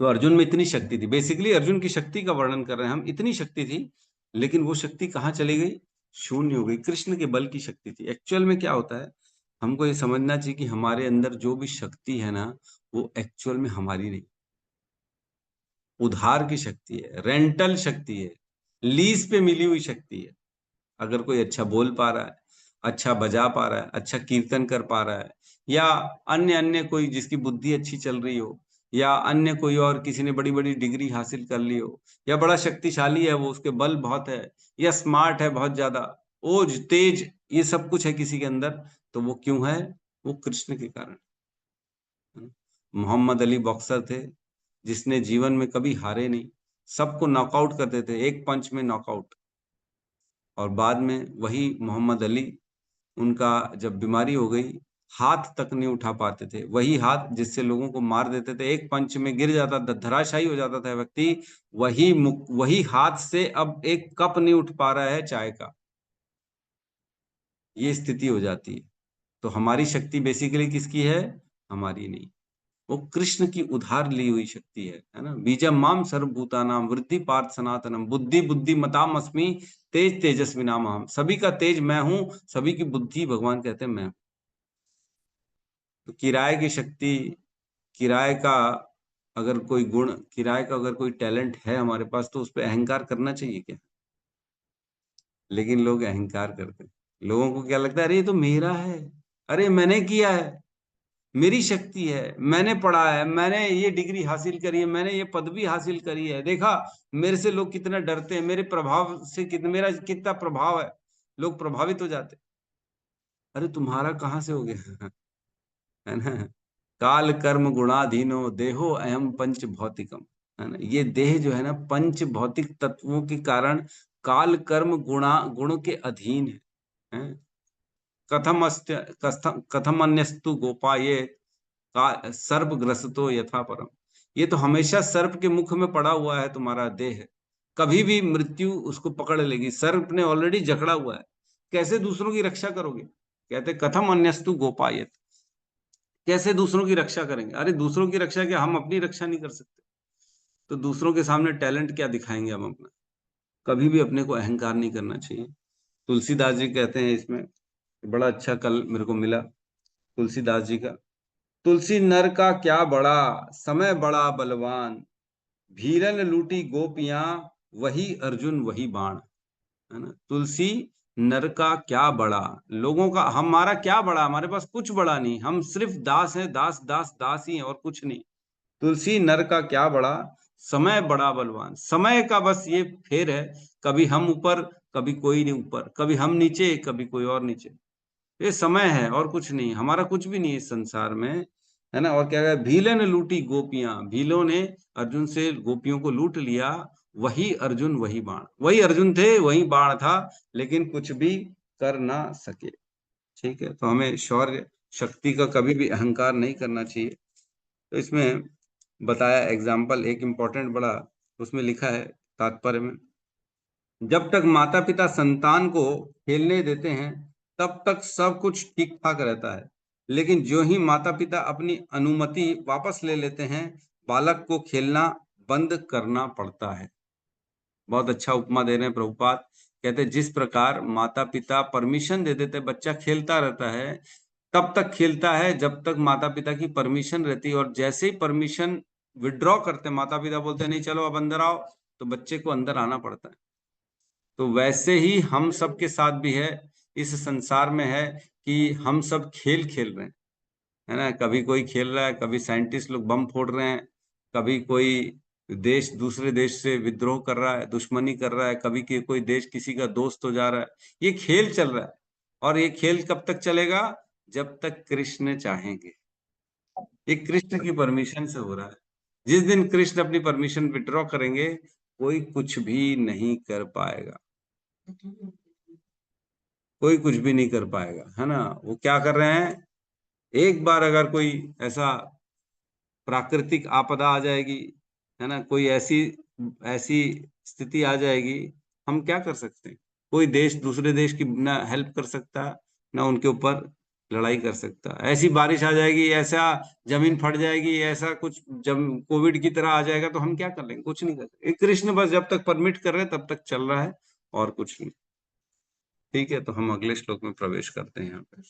तो अर्जुन में इतनी शक्ति थी, बेसिकली अर्जुन की शक्ति का वर्णन कर रहे हैं हम, इतनी शक्ति थी, लेकिन वो शक्ति कहाँ चली गई? शून्य हो गई। कृष्ण के बल की शक्ति थी। एक्चुअल में क्या होता है, हमको ये समझना चाहिए कि हमारे अंदर जो भी शक्ति है ना, वो एक्चुअल में हमारी नहीं, उधार की शक्ति है, रेंटल शक्ति है, लीज पे मिली हुई शक्ति है। अगर कोई अच्छा बोल पा रहा है, अच्छा बजा पा रहा है, अच्छा कीर्तन कर पा रहा है, या अन्य अन्य कोई जिसकी बुद्धि अच्छी चल रही हो, या अन्य कोई और किसी ने बड़ी बड़ी डिग्री हासिल कर ली हो, या बड़ा शक्तिशाली है वो, उसके बल बहुत है, या स्मार्ट है बहुत ज्यादा, ओज तेज, ये सब कुछ है किसी के अंदर, तो वो क्यों है? वो कृष्ण के कारण। मोहम्मद अली बॉक्सर थे जिसने जीवन में कभी हारे नहीं, सबको नॉकआउट करते थे, एक पंच में नॉकआउट। और बाद में वही मोहम्मद अली, उनका जब बीमारी हो गई, हाथ तक नहीं उठा पाते थे, वही हाथ जिससे लोगों को मार देते थे, एक पंच में गिर जाता था, धराशायी हो जाता था व्यक्ति, वही हाथ से अब एक कप नहीं उठ पा रहा है चाय का, ये स्थिति हो जाती है। तो हमारी शक्ति बेसिकली किसकी है? हमारी नहीं, वो कृष्ण की उधार ली हुई शक्ति है ना। बीजम माम सर्वभूतानाम वृद्धि पार्थ सनातनम बुद्धि बुद्धि मताम अस्मि तेज तेजस्वी नाम हम। सभी का तेज मैं हूं, सभी की बुद्धि भगवान कहते हैं मैं हूं। तो किराए की शक्ति, किराए का अगर कोई गुण, किराए का अगर कोई टैलेंट है हमारे पास, तो उस पर अहंकार करना चाहिए क्या? लेकिन लोग अहंकार करते हैं। लोगों को क्या लगता है, अरे ये तो मेरा है, अरे मैंने किया है, मेरी शक्ति है, मैंने पढ़ा है, मैंने ये डिग्री हासिल करी है, मैंने ये पदवी हासिल करी है, देखा मेरे से लोग कितना डरते हैं, मेरे प्रभाव से मेरा कितना प्रभाव है, लोग प्रभावित हो जाते। अरे तुम्हारा कहाँ से हो गया? है ना। काल कर्म गुणाधीनो देहो अयम पंच भौतिकम, है ना। ये देह जो है ना, पंच भौतिक तत्वों के कारण काल कर्म गुण के अधीन है। कथम अन्यस्तु गोपाये का सर्पग्रस्तो यथा परम। ये तो हमेशा सर्प के मुख में पड़ा हुआ है तुम्हारा देह, कभी भी मृत्यु उसको पकड़ लेगी, सर्प ने ऑलरेडी जकड़ा हुआ है, कैसे दूसरों की रक्षा करोगे? कहते कथम अन्यस्तु गोपायत, कैसे दूसरों की रक्षा करेंगे? अरे दूसरों की रक्षा क्या, हम अपनी रक्षा नहीं कर सकते? तो दूसरों के सामने टैलेंट क्या दिखाएंगे हम अपना? कभी भी अपने को अहंकार नहीं करना चाहिए। तुलसीदास जी कहते हैं इसमें, बड़ा अच्छा कल मेरे को मिला तुलसीदास जी का। तुलसी नर का क्या बड़ा, समय बड़ा बलवान, भीरन लूटी गोपियां, वही अर्जुन वही बाण। है ना? तुलसी नर का क्या बड़ा, लोगों का, हमारा क्या बड़ा, हमारे पास कुछ बड़ा नहीं, हम सिर्फ दास हैं, दास दास दास ही हैं और कुछ नहीं। तुलसी नर का क्या बड़ा, समय बड़ा बलवान। समय का बस ये फेर है, कभी हम ऊपर कभी कोई नहीं ऊपर, कभी हम नीचे कभी कोई और नीचे। ये समय है और कुछ नहीं, हमारा कुछ भी नहीं इस संसार में। है ना? और क्या है, भीले ने लूटी गोपियां, भीलों ने अर्जुन से गोपियों को लूट लिया, वही अर्जुन वही बाण। वही अर्जुन थे वही बाण था, लेकिन कुछ भी कर ना सके। ठीक है, तो हमें शौर्य शक्ति का कभी भी अहंकार नहीं करना चाहिए। तो इसमें बताया एग्जाम्पल एक इम्पोर्टेंट बड़ा, उसमें लिखा है तात्पर्य में, जब तक माता पिता संतान को खेलने देते हैं तब तक सब कुछ ठीक ठाक रहता है, लेकिन जो ही माता पिता अपनी अनुमति वापस ले लेते हैं, बालक को खेलना बंद करना पड़ता है। बहुत अच्छा उपमा दे रहे हैं प्रभुपाद। कहते हैं जिस प्रकार माता पिता परमिशन दे देते, बच्चा खेलता रहता है, तब तक खेलता है जब तक माता पिता की परमिशन रहती है, और जैसे ही परमिशन विड्रॉ करते, माता पिता बोलते हैं नहीं चलो अब अंदर आओ, तो बच्चे को अंदर आना पड़ता है। तो वैसे ही हम सब के साथ भी है, इस संसार में है कि हम सब खेल खेल रहे हैं। है ना? कभी कोई खेल रहा है, कभी साइंटिस्ट लोग बम फोड़ रहे हैं, कभी कोई देश दूसरे देश से विद्रोह कर रहा है, दुश्मनी कर रहा है, कभी कोई देश किसी का दोस्त हो जा रहा है। ये खेल चल रहा है, और ये खेल कब तक चलेगा? जब तक कृष्ण चाहेंगे। ये कृष्ण की परमिशन से हो रहा है। जिस दिन कृष्ण अपनी परमिशन विड्रॉ करेंगे, कोई कुछ भी नहीं कर पाएगा, कोई कुछ भी नहीं कर पाएगा। है ना? वो क्या कर रहे हैं, एक बार अगर कोई ऐसा प्राकृतिक आपदा आ जाएगी, है ना, कोई ऐसी ऐसी स्थिति आ जाएगी, हम क्या कर सकते हैं? कोई देश दूसरे देश की ना हेल्प कर सकता है, ना उनके ऊपर लड़ाई कर सकता है। ऐसी बारिश आ जाएगी, ऐसा जमीन फट जाएगी, ऐसा कुछ जब कोविड की तरह आ जाएगा, तो हम क्या कर लेंगे? कुछ नहीं कर सकते। कृष्ण बस जब तक परमिट कर रहे हैं तब तक चल रहा है, और कुछ नहीं। ठीक है, तो हम अगले श्लोक में प्रवेश करते हैं यहाँ पे।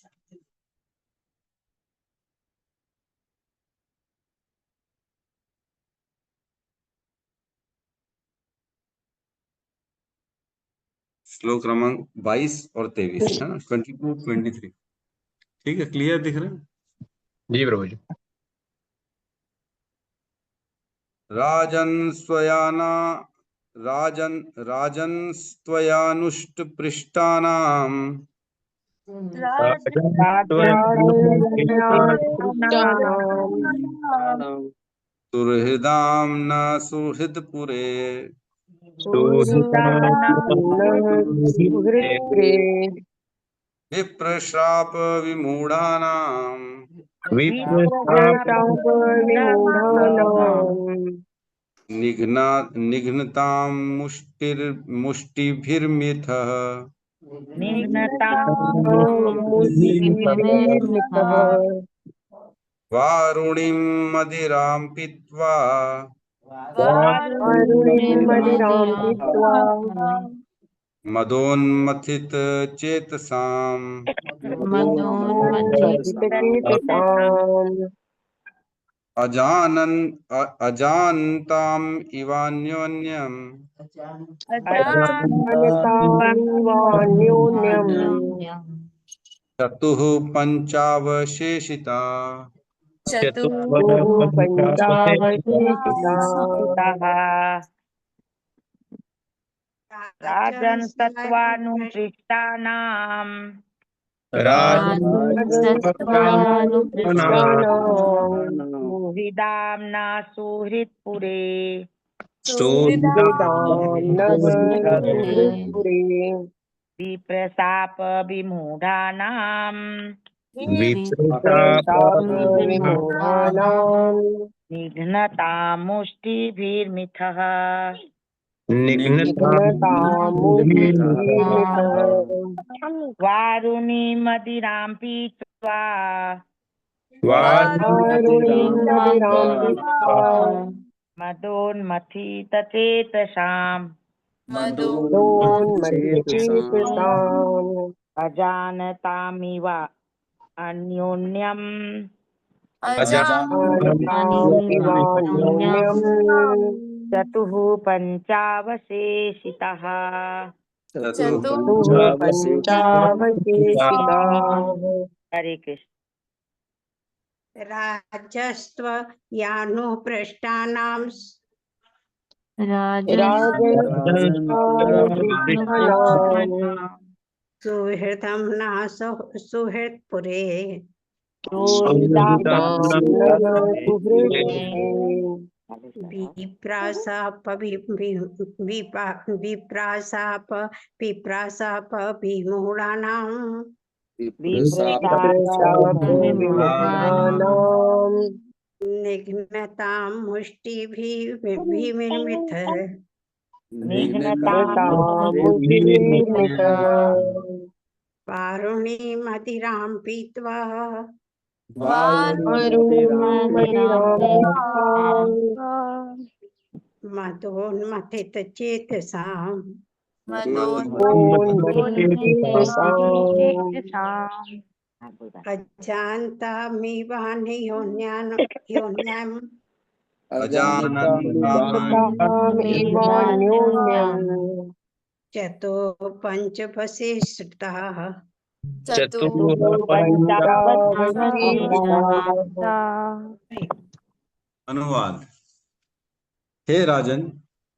श्लोक क्रमांक 22 और 23, है ना, 22 23। ठीक है, क्लियर दिख रहा है? जी प्रभु जी। राजन स्वयाना राजन स्वयानुष्ट पृष्ठानाम सुहृदाम न सुहृदपुरे विप्रश्राप विमूढ़ानाम निघ्नताम मुष्टिभिर्मिथः वारुणीं मदिरां पीत्वा मदोन्मथित चेतसाम् अजानताम् इवान्योन्यम् चतुः पंचावशेषिता। राजन सत्त्वानुपृष्टानां सुहृदां न सुहृत्पुरे विप्रशाप विमूढानां निघ्नतां मुष्टिभिर्मिथः वारुणी मदिरां पीत्वा मदोन्मथितचेतसाम् मदोन्मत्तचेतसाम् अजानतामिव अन्योन्यम् अजानतामिवान्योन्यम् चतुः पञ्चावशेषितः। चतुः पञ्चावशेषिताः। हरे कृष्ण। राजस्व यानो भ्रष्टानां सुहृदं न सुहृत्पुरे विप्रासापविमूढानां निघ्नतां मुष्टिभिर्मिथ वारुणीमदिरां पीत्वा मदोन्मथितचेतसाम् अजानतामिवान्योन्याम् चतो पञ्चवशेषिताः। अनुवाद। हे राजन,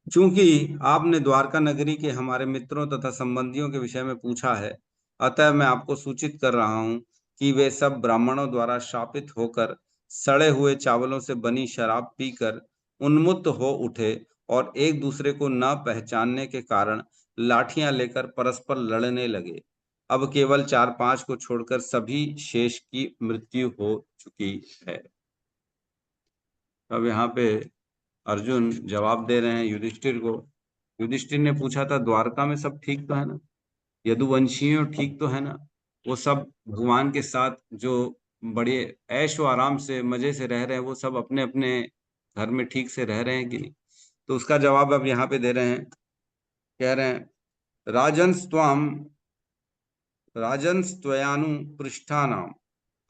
चूंकि आपने द्वारका नगरी के हमारे मित्रों तथा संबंधियों के विषय में पूछा है, अतः मैं आपको सूचित कर रहा हूं कि वे सब ब्राह्मणों द्वारा शापित होकर सड़े हुए चावलों से बनी शराब पीकर उन्मुक्त हो उठे और एक दूसरे को न पहचानने के कारण लाठियां लेकर परस्पर लड़ने लगे। अब केवल 4-5 को छोड़कर सभी शेष की मृत्यु हो चुकी है। अब यहाँ पे अर्जुन जवाब दे रहे हैं युधिष्ठिर को। युधिष्ठिर ने पूछा था द्वारका में सब ठीक तो है ना, यदुवंशियों ठीक तो है ना, वो सब भगवान के साथ जो बड़े ऐश व आराम से मजे से रह रहे हैं, वो सब अपने अपने घर में ठीक से रह रहे हैं कि नहीं। तो उसका जवाब अब यहाँ पे दे रहे हैं, कह रहे हैं राजन्स्त्वयानु पृष्ठानाम,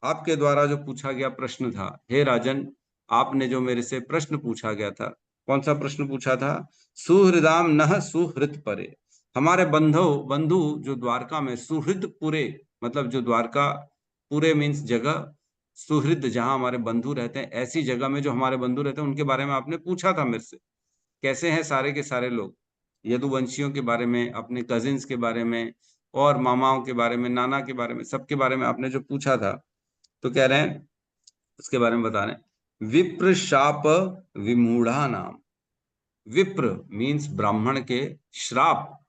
आपके द्वारा जो पूछा गया प्रश्न था, हे राजन आपने जो मेरे से प्रश्न पूछा गया था, कौन सा प्रश्न पूछा था? सुहृदाम नह सुहृत परे, हमारे बंधु जो द्वारका में सुहृद पुरे, मतलब जो द्वारका पुरे मीन्स जगह, सुहृद जहां हमारे बंधु रहते हैं, ऐसी जगह में जो हमारे बंधु रहते हैं उनके बारे में आपने पूछा था मेरे से, कैसे हैं सारे के सारे लोग, यदुवंशियों के बारे में, अपने कजिन्स के बारे में और मामाओं के बारे में, नाना के बारे में, सबके बारे में आपने जो पूछा था। तो कह रहे हैं उसके बारे में बता रहे हैं, विप्र शाप विमूढ़ा नाम। विप्र मीन्स ब्राह्मण के श्राप,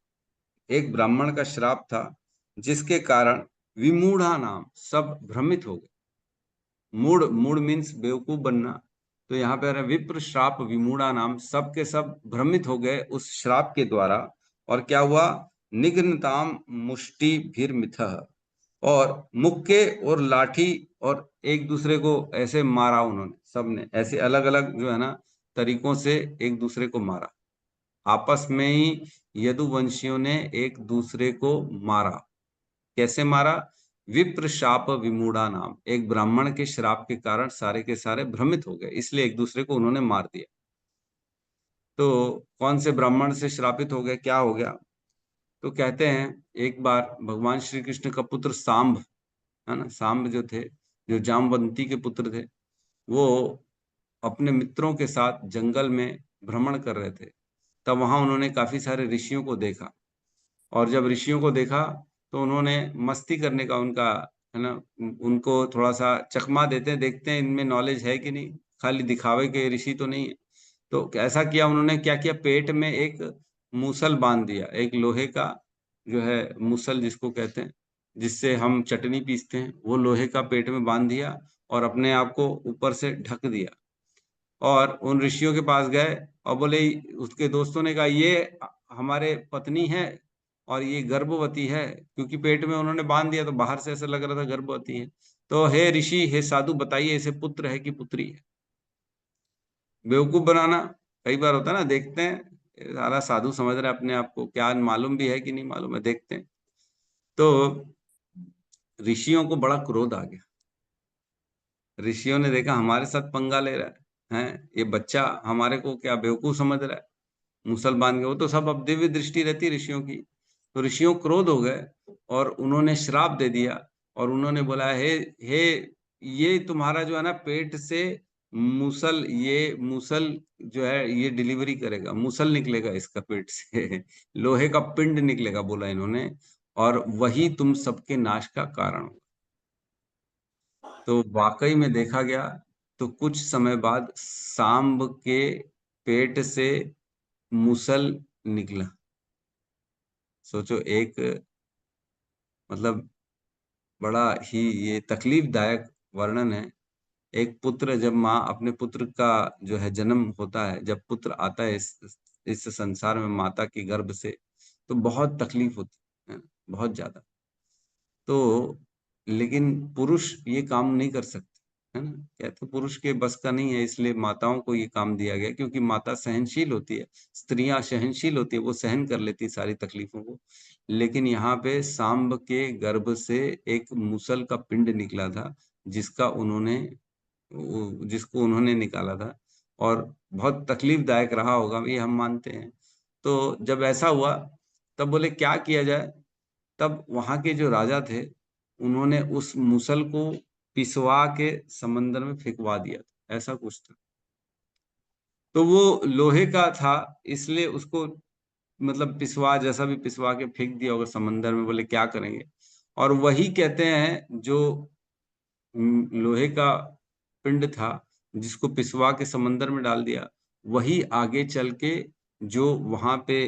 एक ब्राह्मण का श्राप था जिसके कारण विमूढ़ा नाम सब भ्रमित हो गए। मूढ़ मीन्स बेवकूफ बनना, तो यहाँ पे विप्र श्राप विमूढ़ा नाम, सब के सब भ्रमित हो गए उस श्राप के द्वारा। और क्या हुआ? निघ्नताम मुष्टि भीर्मिथ, और मुक्के और लाठी और एक दूसरे को ऐसे मारा उन्होंने, सबने ऐसे अलग अलग जो है ना तरीकों से एक दूसरे को मारा। आपस में ही यदुवंशियों ने एक दूसरे को मारा। कैसे मारा? विप्र शाप विमूढ़ा नाम, एक ब्राह्मण के श्राप के कारण सारे के सारे भ्रमित हो गए, इसलिए एक दूसरे को उन्होंने मार दिया। तो कौन से ब्राह्मण से श्रापित हो गए, क्या हो गया? तो कहते हैं एक बार भगवान श्री कृष्ण का पुत्र सांब है ना, सांब जो थे, जो जामवंती के पुत्र थे, वो अपने मित्रों के साथ जंगल में भ्रमण कर रहे थे। तब वहां उन्होंने काफी सारे ऋषियों को देखा, और जब ऋषियों को देखा तो उन्होंने मस्ती करने का उनका है ना, उनको थोड़ा सा चकमा देते हैं, देखते हैं इनमें नॉलेज है कि नहीं, खाली दिखावे के ऋषि तो नहीं है। तो ऐसा किया उन्होंने, क्या किया, पेट में एक मूसल बांध दिया, एक लोहे का जो है मूसल जिसको कहते हैं, जिससे हम चटनी पीसते हैं, वो लोहे का पेट में बांध दिया और अपने आप को ऊपर से ढक दिया। और उन ऋषियों के पास गए और बोले, उसके दोस्तों ने कहा ये हमारे पत्नी है और ये गर्भवती है, क्योंकि पेट में उन्होंने बांध दिया तो बाहर से ऐसा लग रहा था गर्भवती है। तो हे ऋषि, हे साधु, बताइए इसे पुत्र है कि पुत्री है? बेवकूफ बनाना। कई बार होता है ना, देखते हैं सारा साधु समझ रहे हैं अपने आप को, क्या मालूम भी है कि नहीं मालूम है, देखते हैं। तो ऋषियों को बड़ा क्रोध आ गया। ऋषियों ने देखा हमारे साथ पंगा ले रहा है, हैं ये बच्चा हमारे को क्या बेवकूफ समझ रहा है, मुसलमान के। वो तो सब अब दिव्य दृष्टि रहती है ऋषियों की। तो ऋषियों क्रोध हो गए और उन्होंने श्राप दे दिया और उन्होंने बोला, हे ये तुम्हारा जो है ना पेट से मूसल जो है ये डिलीवरी करेगा, मूसल निकलेगा इसका पेट से लोहे का पिंड निकलेगा, बोला इन्होंने, और वही तुम सबके नाश का कारण होगा। तो वाकई में देखा गया तो कुछ समय बाद सांब के पेट से मूसल निकला। सोचो, एक मतलब बड़ा ही ये तकलीफदायक वर्णन है। एक पुत्र, जब माँ अपने पुत्र का जो है जन्म होता है, जब पुत्र आता है इस संसार में माता के गर्भ से, तो बहुत तकलीफ होती है, बहुत ज्यादा। तो लेकिन पुरुष ये काम नहीं कर सकते, है ना, कहते पुरुष के बस का नहीं है, इसलिए माताओं को ये काम दिया गया, क्योंकि माता सहनशील होती है, स्त्रियां सहनशील होती है, वो सहन कर लेती सारी तकलीफों को। लेकिन यहाँ पे सांब के गर्भ से एक मूसल का पिंड निकला था, जिसको उन्होंने निकाला था, और बहुत तकलीफदायक रहा होगा, ये हम मानते हैं। तो जब ऐसा हुआ तब बोले क्या किया जाए। तब वहां के जो राजा थे उन्होंने उस मूसल को पिसवा के समंदर में फेंकवा दिया था, ऐसा कुछ था। तो वो लोहे का था, इसलिए उसको मतलब पिसवा, जैसा भी पिसवा के फेंक दिया होगा समंदर में, बोले क्या करेंगे। और वही कहते हैं जो लोहे का पिंड था जिसको पिसवा के समंदर में डाल दिया, वही आगे चल के जो वहां पे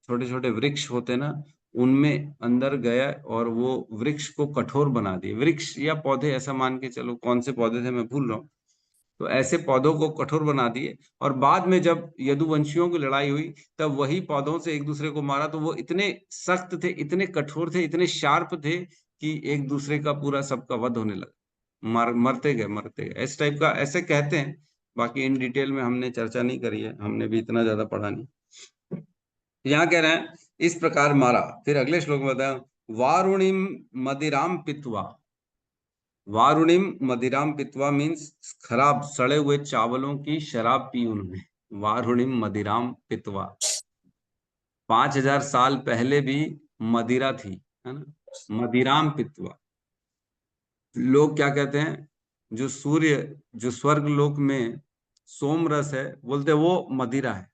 छोटे छोटे वृक्ष होते ना, उनमें अंदर गया और वो वृक्ष को कठोर बना दिए। वृक्ष या पौधे ऐसा मान के चलो, कौन से पौधे थे मैं भूल रहा हूँ। तो ऐसे पौधों को कठोर बना दिए, और बाद में जब यदुवंशियों की लड़ाई हुई तब वही पौधों से एक दूसरे को मारा, तो वो इतने सख्त थे, इतने कठोर थे, इतने शार्प थे कि एक दूसरे का पूरा सबका वध होने लगा, मरते गए। इस टाइप का ऐसे कहते हैं। बाकी इन डिटेल में हमने चर्चा नहीं करी है, हमने भी इतना ज्यादा पढ़ा नहीं। यहाँ कह रहे हैं इस प्रकार मारा। फिर अगले श्लोक में बताया, वारुणिम मदिराम पित्वा। वारुणिम मदिराम पित्वा मीन्स खराब सड़े हुए चावलों की शराब पी उन्होंने। वारुणिम मदिराम पित्वा। 5000 साल पहले भी मदिरा थी, है ना, मदिराम पित्वा। लोग क्या कहते हैं, जो सूर्य, जो स्वर्ग लोक में सोम रस है, बोलते वो मदिरा है।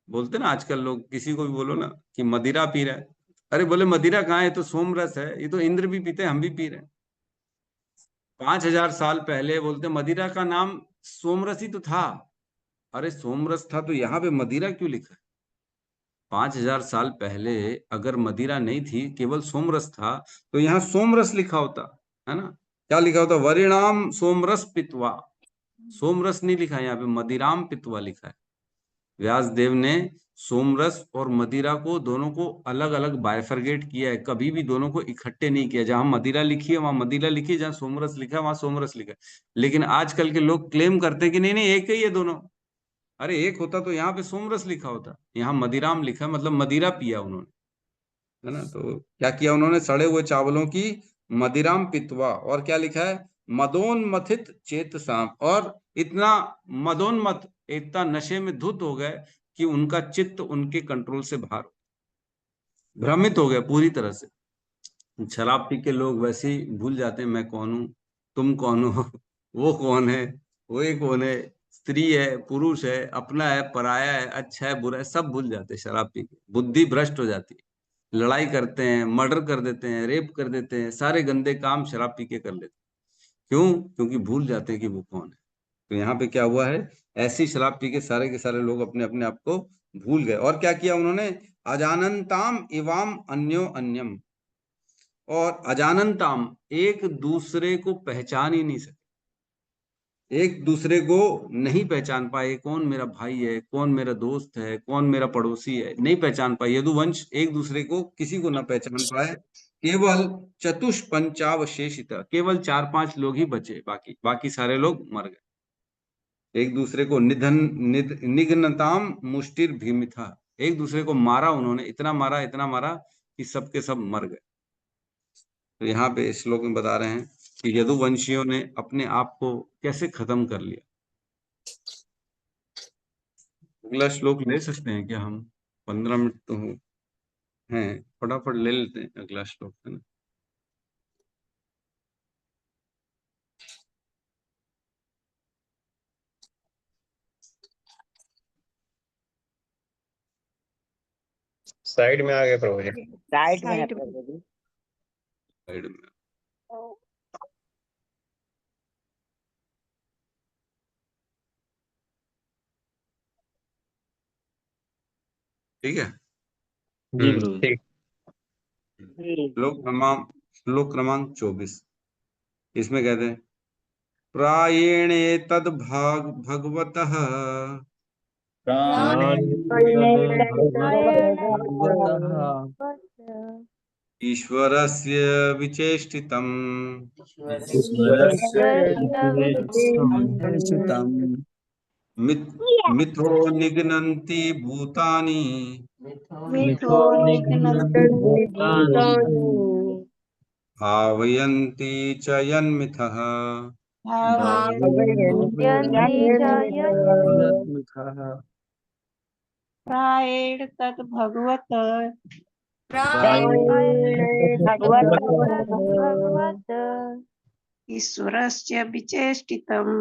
बोलते ना आजकल लोग, किसी को भी बोलो ना कि मदिरा पी रहा है, अरे बोले मदिरा कहाँ है, ये तो सोम रस है, ये तो इंद्र भी पीते हैं, हम भी पी रहे हैं। 5000 साल पहले बोलते मदिरा का नाम सोमरस ही तो था। अरे सोमरस था तो यहाँ पे मदिरा क्यों लिखा है? 5000 साल पहले अगर मदिरा नहीं थी, केवल सोमरस था, तो यहाँ सोमरस लिखा होता, है ना। क्या लिखा होता, वरिणाम सोमरस पित्वा। सोमरस नहीं लिखा है यहाँ पे, मदिराम पित्वा लिखा है। व्यास देव ने सोमरस और मदिरा को दोनों को अलग अलग बाइफरगेट किया है, कभी भी दोनों को इकट्ठे नहीं किया। जहां मदिरा लिखी है वहां मदिरा लिखी है, जहां सोमरस लिखा है वहां सोमरस लिखा है। लेकिन आजकल के लोग क्लेम करते हैं कि नहीं नहीं एक ही है दोनों। अरे एक होता तो यहाँ पे सोमरस लिखा होता, यहाँ मदिराम लिखा है, मतलब मदिरा पिया उन्होंने, है ना। तो क्या किया उन्होंने, सड़े हुए चावलों की मदिराम पित्वा, और क्या लिखा है, मदोन्मथित चेत साम, और इतना मदोन्मत, इतना नशे में धुत हो गए कि उनका चित्त उनके कंट्रोल से बाहर, भ्रमित हो गए पूरी तरह से। शराब पी के लोग वैसे ही भूल जाते हैं, मैं कौन हूँ, तुम कौन हो, वो कौन है, वो एक कौन है, स्त्री है, पुरुष है, अपना है, पराया है, अच्छा है, बुरा है, सब भूल जाते हैं शराब पी के। बुद्धि भ्रष्ट हो जाती है, लड़ाई करते हैं, मर्डर कर देते हैं, रेप कर देते हैं, सारे गंदे काम शराब पी के कर लेते हैं। क्यों? क्योंकि भूल जाते हैं कि वो कौन है। तो यहाँ पे क्या हुआ है, ऐसी शराब पी के सारे लोग अपने अपने आप को भूल गए। और क्या किया उन्होंने, अजानंताम इवाम अन्यो अन्यम, और अजानंताम, एक दूसरे को पहचान ही नहीं सके, एक दूसरे को नहीं पहचान पाए, कौन मेरा भाई है, कौन मेरा दोस्त है, कौन मेरा पड़ोसी है, नहीं पहचान पाए। यदुवंश एक दूसरे को, किसी को ना पहचान पाए। केवल चतुष्पंचावशेषित, केवल 4-5 लोग ही बचे, बाकी सारे लोग मर गए। एक दूसरे को निघ्नताम मुष्टिर भीमिथा, एक दूसरे को मारा उन्होंने, इतना मारा कि सबके सब मर गए। तो यहाँ पे इस श्लोक में बता रहे हैं कि यदुवंशियों ने अपने आप को कैसे खत्म कर लिया। अगला श्लोक ले सकते हैं क्या हम? 15 मिनट तो हैं, फटाफट ले लेते हैं अगला श्लोक, है ना। साइड में आ गए प्रभु जी। साइड में है साइड में। प्रभु जी। साइड में। ठीक है। जी प्रभु ठीक। जी। श्लोक क्रमांक 24। इसमें कहते हैं प्रायेणे तद भगवतः ईश्वरस्य विचेष्टितम् मिथो निघ्नन्ति भूतानि मिथो निघ्नन्ति भावयन्ति च यन्मिथः प्रायेण तत् भगवत भगवत ईश्वरस्य विचेष्टितम्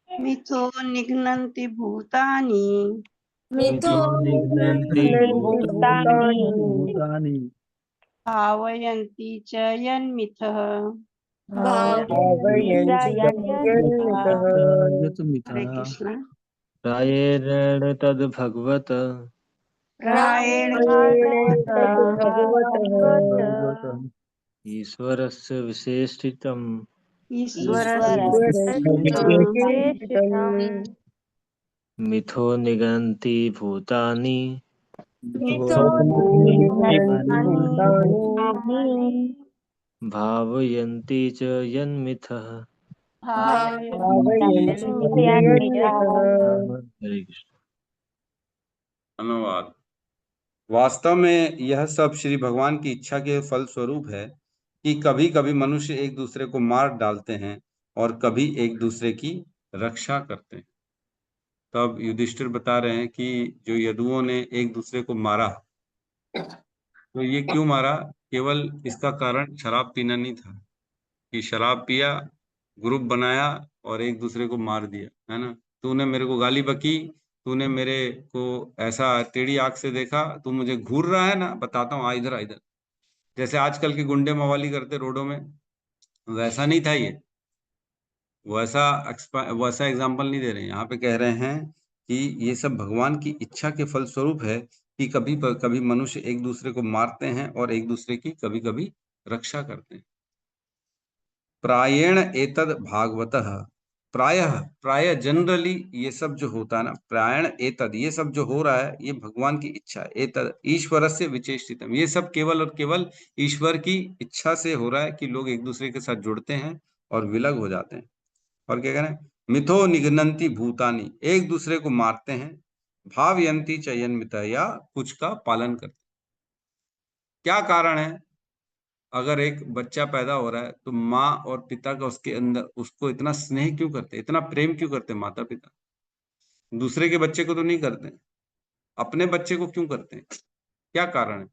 मिथो निघ्नन्ति भूतानि भूतानि भावयन्ति च यन्मिथः। हरे कृष्ण। प्रायेण तद् भगवत प्रायेण ईश्वरस्य विशेषितम् मिथो निगन्ति भूतानि भावयन्ति च यन्मिथः। हरे कृष्ण। धन्यवाद। वास्तव में यह सब श्री भगवान की इच्छा के फल स्वरूप है कि कभी कभी मनुष्य एक दूसरे को मार डालते हैं और कभी एक दूसरे की रक्षा करते हैं। तब युधिष्ठिर बता रहे हैं कि जो यदुओं ने एक दूसरे को मारा, तो ये क्यों मारा? केवल इसका कारण शराब पीना नहीं था कि शराब पिया, ग्रुप बनाया और एक दूसरे को मार दिया, है ना। तूने मेरे को गाली बकी, तूने मेरे को ऐसा टेढ़ी आंख से देखा, तू मुझे घूर रहा है ना, बताता हूँ, आ इधर आ इधर। जैसे आजकल के गुंडे मवाली करते रोडों में, वैसा नहीं था ये। वैसा एग्जाम्पल नहीं दे रहे हैं, यहाँ पे कह रहे हैं कि ये सब भगवान की इच्छा के फल स्वरूप है कि कभी कभी मनुष्य एक दूसरे को मारते हैं और एक दूसरे की कभी कभी रक्षा करते हैं। प्रायेण एतद भागवतः, प्राय जनरली ये सब जो होता है ना, प्रायण एतद, ये सब जो हो रहा है ये भगवान की इच्छा है। एतद ईश्वरस्य विचेष्टितम, ये सब केवल और केवल ईश्वर की इच्छा से हो रहा है कि लोग एक दूसरे के साथ जुड़ते हैं और विलग हो जाते हैं। और क्या कह रहे हैं? मिथो निघ्नन्ति भूतानि, एक दूसरे को मारते हैं, भावयन्ति च यन्मिथः, या कुछ का पालन करते हैं। क्या कारण है? अगर एक बच्चा पैदा हो रहा है तो माँ और पिता का उसके अंदर, उसको इतना स्नेह क्यों करते, इतना प्रेम क्यों करते माता पिता? दूसरे के बच्चे को तो नहीं करते, अपने बच्चे को क्यों करते हैं? क्या कारण है?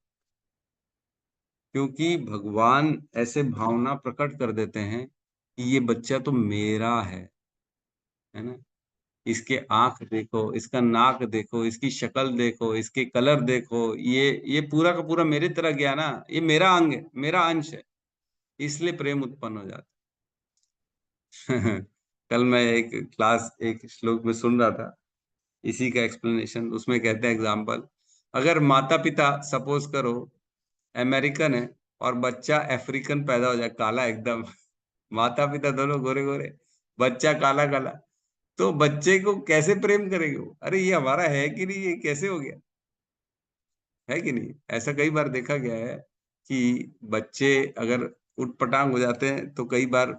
क्योंकि भगवान ऐसे भावना प्रकट कर देते हैं कि ये बच्चा तो मेरा है ना। इसके आंख देखो, इसका नाक देखो, इसकी शक्ल देखो, इसके कलर देखो, ये पूरा का पूरा मेरे तरह गया ना, ये मेरा अंग है, मेरा अंश है, इसलिए प्रेम उत्पन्न हो जाता है। कल मैं एक श्लोक में सुन रहा था इसी का एक्सप्लेनेशन। उसमें कहते हैं एग्जाम्पल, अगर माता पिता सपोज करो अमेरिकन है और बच्चा अफ्रीकन पैदा हो जाए, काला एकदम, माता पिता दोनों गोरे गोरे, बच्चा काला काला, तो बच्चे को कैसे प्रेम करेंगे वो? अरे ये हमारा है कि नहीं, ये कैसे हो गया, है कि नहीं? ऐसा कई बार देखा गया है कि बच्चे अगर उटपटांग हो जाते हैं, तो कई बार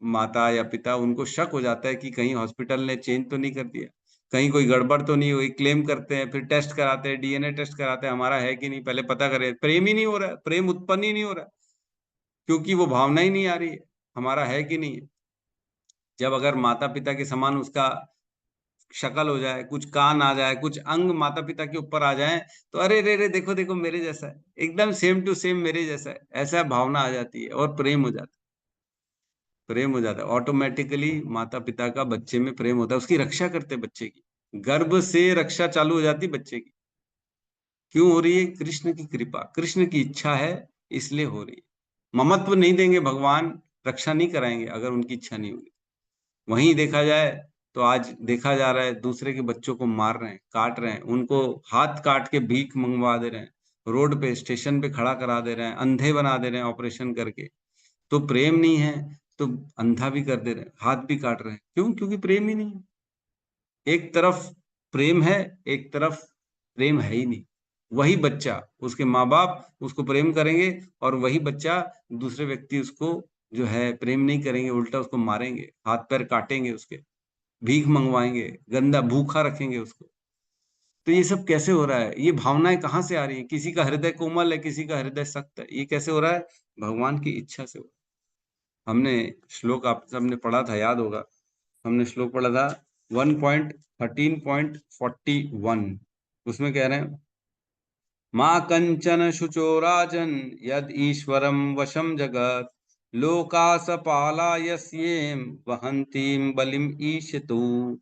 माता या पिता उनको शक हो जाता है कि कहीं हॉस्पिटल ने चेंज तो नहीं कर दिया, कहीं कोई गड़बड़ तो नहीं हुई। क्लेम करते हैं, फिर टेस्ट कराते हैं, डीएनए टेस्ट कराते हैं, हमारा है कि नहीं, पहले पता करें। प्रेम ही नहीं हो रहा है, प्रेम उत्पन्न ही नहीं हो रहा है, क्योंकि वो भावना ही नहीं आ रही है, हमारा है कि नहीं है। जब अगर माता पिता के समान उसका शक्ल हो जाए, कुछ कान आ जाए, कुछ अंग माता पिता के ऊपर आ जाए, तो अरे रे रे, देखो देखो मेरे जैसा है, एकदम सेम टू सेम मेरे जैसा है, ऐसा भावना आ जाती है और प्रेम हो जाता है। प्रेम हो जाता है ऑटोमेटिकली, माता पिता का बच्चे में प्रेम होता है, उसकी रक्षा करते हैं बच्चे की, गर्भ से रक्षा चालू हो जाती है बच्चे की। क्यों हो रही है? कृष्ण की कृपा, कृष्ण की इच्छा है, इसलिए हो रही है। ममत्व नहीं देंगे भगवान, रक्षा नहीं कराएंगे अगर उनकी इच्छा नहीं होगी। वहीं देखा जाए तो आज देखा जा रहा है, दूसरे के बच्चों को मार रहे हैं, काट रहे हैं, उनको हाथ काट के भीख मंगवा दे रहे हैं, रोड पे स्टेशन पे खड़ा करा दे रहे हैं, अंधे बना दे रहे हैं ऑपरेशन करके। तो प्रेम नहीं है तो अंधा भी कर दे रहे हैं, हाथ भी काट रहे हैं। क्यों? क्योंकि प्रेम ही नहीं है। एक तरफ प्रेम है, एक तरफ प्रेम है ही नहीं। वही बच्चा, उसके माँ बाप उसको प्रेम करेंगे, और वही बच्चा, दूसरे व्यक्ति उसको जो है प्रेम नहीं करेंगे, उल्टा उसको मारेंगे, हाथ पैर काटेंगे, उसके भीख मंगवाएंगे, गंदा भूखा रखेंगे उसको। तो ये सब कैसे हो रहा है? ये भावनाएं कहाँ से आ रही हैं? किसी का हृदय कोमल है, किसी का हृदय सख्त है, ये कैसे हो रहा है? भगवान की इच्छा से हो रहा है। हमने श्लोक आप सबने पढ़ा था, याद होगा, हमने श्लोक पढ़ा था 1.13.41। उसमें कह रहे हैं, माँ कंचन शुचो राजन यद ईश्वरम वशम जगत लोकासपाला यस्येम वहंतीम बलिम ईशतु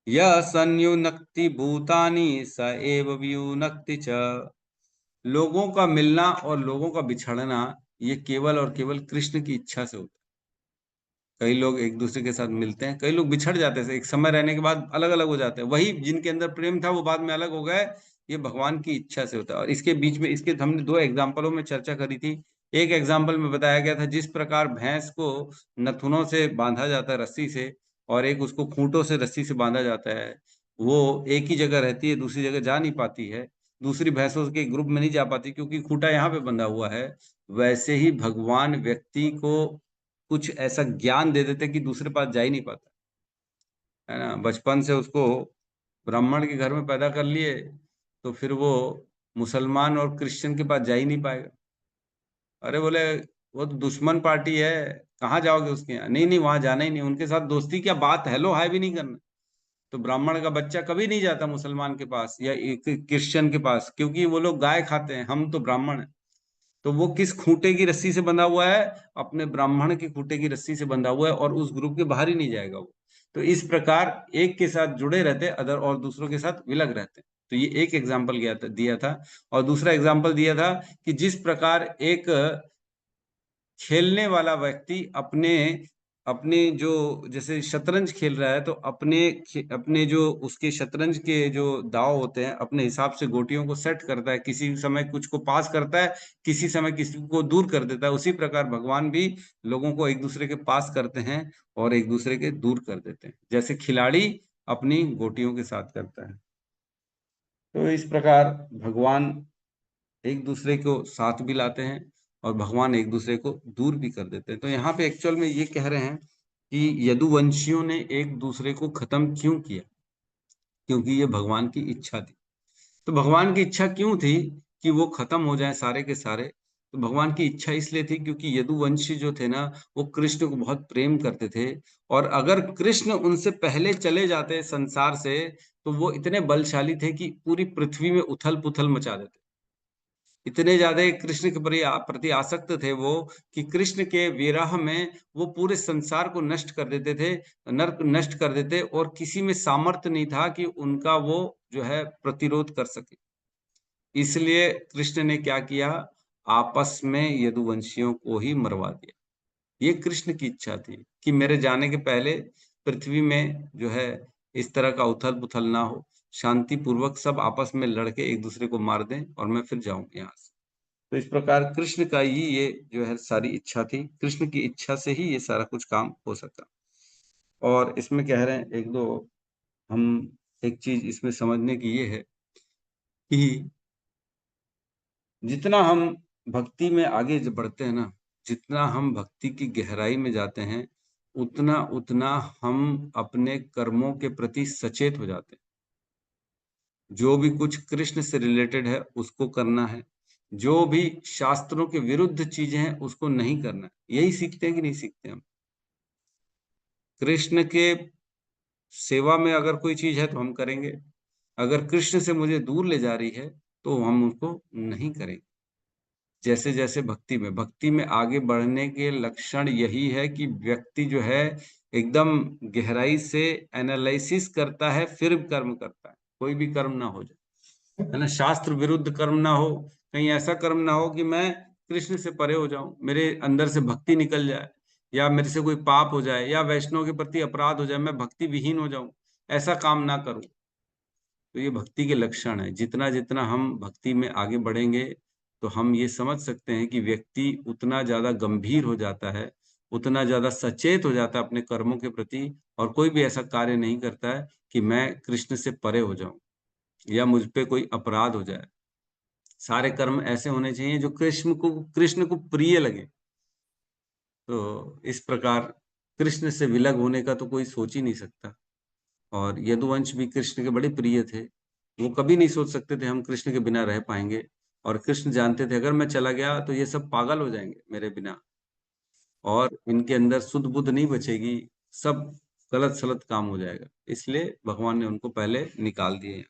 यह संयुनक्ति भूतानि स एव वियुनक्ति च। लोगों का मिलना और लोगों का बिछड़ना ये केवल और केवल कृष्ण की इच्छा से होता है। कई लोग एक दूसरे के साथ मिलते हैं, कई लोग बिछड़ जाते हैं, एक समय रहने के बाद अलग अलग हो जाते हैं। वही जिनके अंदर प्रेम था वो बाद में अलग हो गए, ये भगवान की इच्छा से होता है। और इसके बीच में, इसके हमने दो एग्जाम्पलों में चर्चा करी थी। एक एग्जाम्पल में बताया गया था, जिस प्रकार भैंस को नथुनों से बांधा जाता है रस्सी से, और एक उसको खूंटों से रस्सी से बांधा जाता है, वो एक ही जगह रहती है, दूसरी जगह जा नहीं पाती है, दूसरी भैंसों के ग्रुप में नहीं जा पाती क्योंकि खूंटा यहाँ पे बंधा हुआ है। वैसे ही भगवान व्यक्ति को कुछ ऐसा ज्ञान दे देते कि दूसरे पास जा ही नहीं पाता है ना। बचपन से उसको ब्राह्मण के घर में पैदा कर लिए, तो फिर वो मुसलमान और क्रिश्चियन के पास जा ही नहीं पाएगा। अरे बोले, वो तो दुश्मन पार्टी है, कहाँ जाओगे उसके यहाँ? नहीं नहीं, वहां जाना ही नहीं, उनके साथ दोस्ती क्या बात, हेलो हाय भी नहीं करना। तो ब्राह्मण का बच्चा कभी नहीं जाता मुसलमान के पास या क्रिश्चियन के पास, क्योंकि वो लोग गाय खाते हैं, हम तो ब्राह्मण हैं। तो वो किस खूंटे की रस्सी से बंधा हुआ है? अपने ब्राह्मण के खूंटे की रस्सी से बंधा हुआ है, और उस ग्रुप के बाहर ही नहीं जाएगा वो। तो इस प्रकार एक के साथ जुड़े रहते अदर, और दूसरों के साथ विलग रहते। तो ये एक एग्जाम्पल दिया था। और दूसरा एग्जाम्पल दिया था कि जिस प्रकार एक खेलने वाला व्यक्ति अपने अपने जो, जैसे शतरंज खेल रहा है, तो अपने जो उसके शतरंज के जो दाव होते हैं, अपने हिसाब से गोटियों को सेट करता है, किसी समय कुछ को पास करता है, किसी समय किसी को दूर कर देता है। उसी प्रकार भगवान भी लोगों को एक दूसरे के पास करते हैं और एक दूसरे के दूर कर देते हैं, जैसे खिलाड़ी अपनी गोटियों के साथ करता है। तो इस प्रकार भगवान एक दूसरे को साथ भी लाते हैं और भगवान एक दूसरे को दूर भी कर देते हैं। तो यहाँ पे एक्चुअल में ये कह रहे हैं कि यदुवंशियों ने एक दूसरे को खत्म क्यों किया? क्योंकि ये भगवान की इच्छा थी। तो भगवान की इच्छा क्यों थी कि वो खत्म हो जाए सारे के सारे? तो भगवान की इच्छा इसलिए थी क्योंकि यदुवंशी जो थे ना, वो कृष्ण को बहुत प्रेम करते थे, और अगर कृष्ण उनसे पहले चले जाते संसार से, तो वो इतने बलशाली थे कि पूरी पृथ्वी में उथल पुथल मचा देते। इतने ज्यादा कृष्ण के प्रति आसक्त थे वो, कि कृष्ण के विरह में वो पूरे संसार को नष्ट कर देते थे, नर्क नष्ट कर देते, और किसी में सामर्थ्य नहीं था कि उनका वो जो है प्रतिरोध कर सके। इसलिए कृष्ण ने क्या किया? आपस में यदुवंशियों को ही मरवा दिया। ये कृष्ण की इच्छा थी कि मेरे जाने के पहले पृथ्वी में जो है इस तरह का उथल पुथल ना हो, शांति पूर्वक सब आपस में लड़के एक दूसरे को मार दें और मैं फिर जाऊं यहाँ से। तो इस प्रकार कृष्ण का ही ये जो है सारी इच्छा थी, कृष्ण की इच्छा से ही ये सारा कुछ काम हो सका। और इसमें कह रहे हैं एक दो, हम एक चीज इसमें समझने की ये है कि जितना हम भक्ति में आगे बढ़ते हैं ना, जितना हम भक्ति की गहराई में जाते हैं उतना उतना हम अपने कर्मों के प्रति सचेत हो जाते हैं। जो भी कुछ कृष्ण से रिलेटेड है उसको करना है, जो भी शास्त्रों के विरुद्ध चीजें हैं उसको नहीं करना है। यही सीखते हैं कि नहीं सीखते हम? कृष्ण के सेवा में अगर कोई चीज है तो हम करेंगे, अगर कृष्ण से मुझे दूर ले जा रही है तो हम उसको नहीं करेंगे। जैसे जैसे भक्ति में आगे बढ़ने के लक्षण यही है कि व्यक्ति जो है एकदम गहराई से एनालिसिस करता है फिर कर्म करता है। कोई भी कर्म ना हो जाए, है ना, शास्त्र विरुद्ध कर्म ना हो, कहीं ऐसा कर्म ना हो कि मैं कृष्ण से परे हो जाऊं, मेरे अंदर से भक्ति निकल जाए, या मेरे से कोई पाप हो जाए, या वैष्णव के प्रति अपराध हो जाए, मैं भक्ति विहीन हो जाऊं, ऐसा काम ना करूं। तो ये भक्ति के लक्षण है। जितना जितना हम भक्ति में आगे बढ़ेंगे तो हम ये समझ सकते हैं कि व्यक्ति उतना ज्यादा गंभीर हो जाता है, उतना ज्यादा सचेत हो जाता है अपने कर्मों के प्रति, और कोई भी ऐसा कार्य नहीं करता है कि मैं कृष्ण से परे हो जाऊं या मुझ पे कोई अपराध हो जाए। सारे कर्म ऐसे होने चाहिए जो कृष्ण को प्रिय लगे। तो इस प्रकार कृष्ण से विलग होने का तो कोई सोच ही नहीं सकता। और यदुवंश भी कृष्ण के बड़े प्रिय थे, वो कभी नहीं सोच सकते थे हम कृष्ण के बिना रह पाएंगे। और कृष्ण जानते थे अगर मैं चला गया तो ये सब पागल हो जाएंगे मेरे बिना, और इनके अंदर शुद्ध बुद्ध नहीं बचेगी, सब गलत सलत काम हो जाएगा। इसलिए भगवान ने उनको पहले निकाल दिए।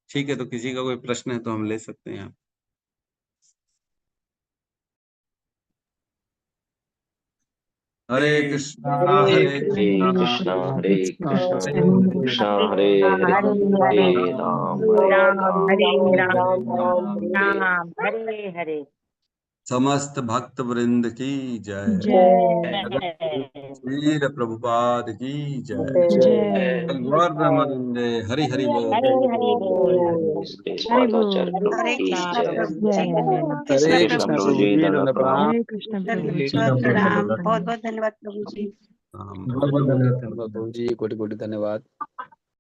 ठीक है, तो किसी का कोई प्रश्न है तो हम ले सकते हैं यहाँ। हरे कृष्णा हरे कृष्णा हरे कृष्णा कृष्णा हरे हरे हरे राम हरे राम राम राम हरे हरे। समस्त भक्त वृंद की जय। जय श्रील प्रभुपाद की जय। जय वरदे हरि हरि बोल। हरे हरे बोल। पादाचार्य प्रभु हरे की कृष्ण जय। प्रभु जी। हरे कृष्ण प्रभु जी दंडवत प्रणाम। दंडवत प्रणाम। बहुत बहुत धन्यवाद प्रभु जी। राम। बहुत बहुत धन्यवाद प्रभु जी, कोटि कोटि धन्यवाद।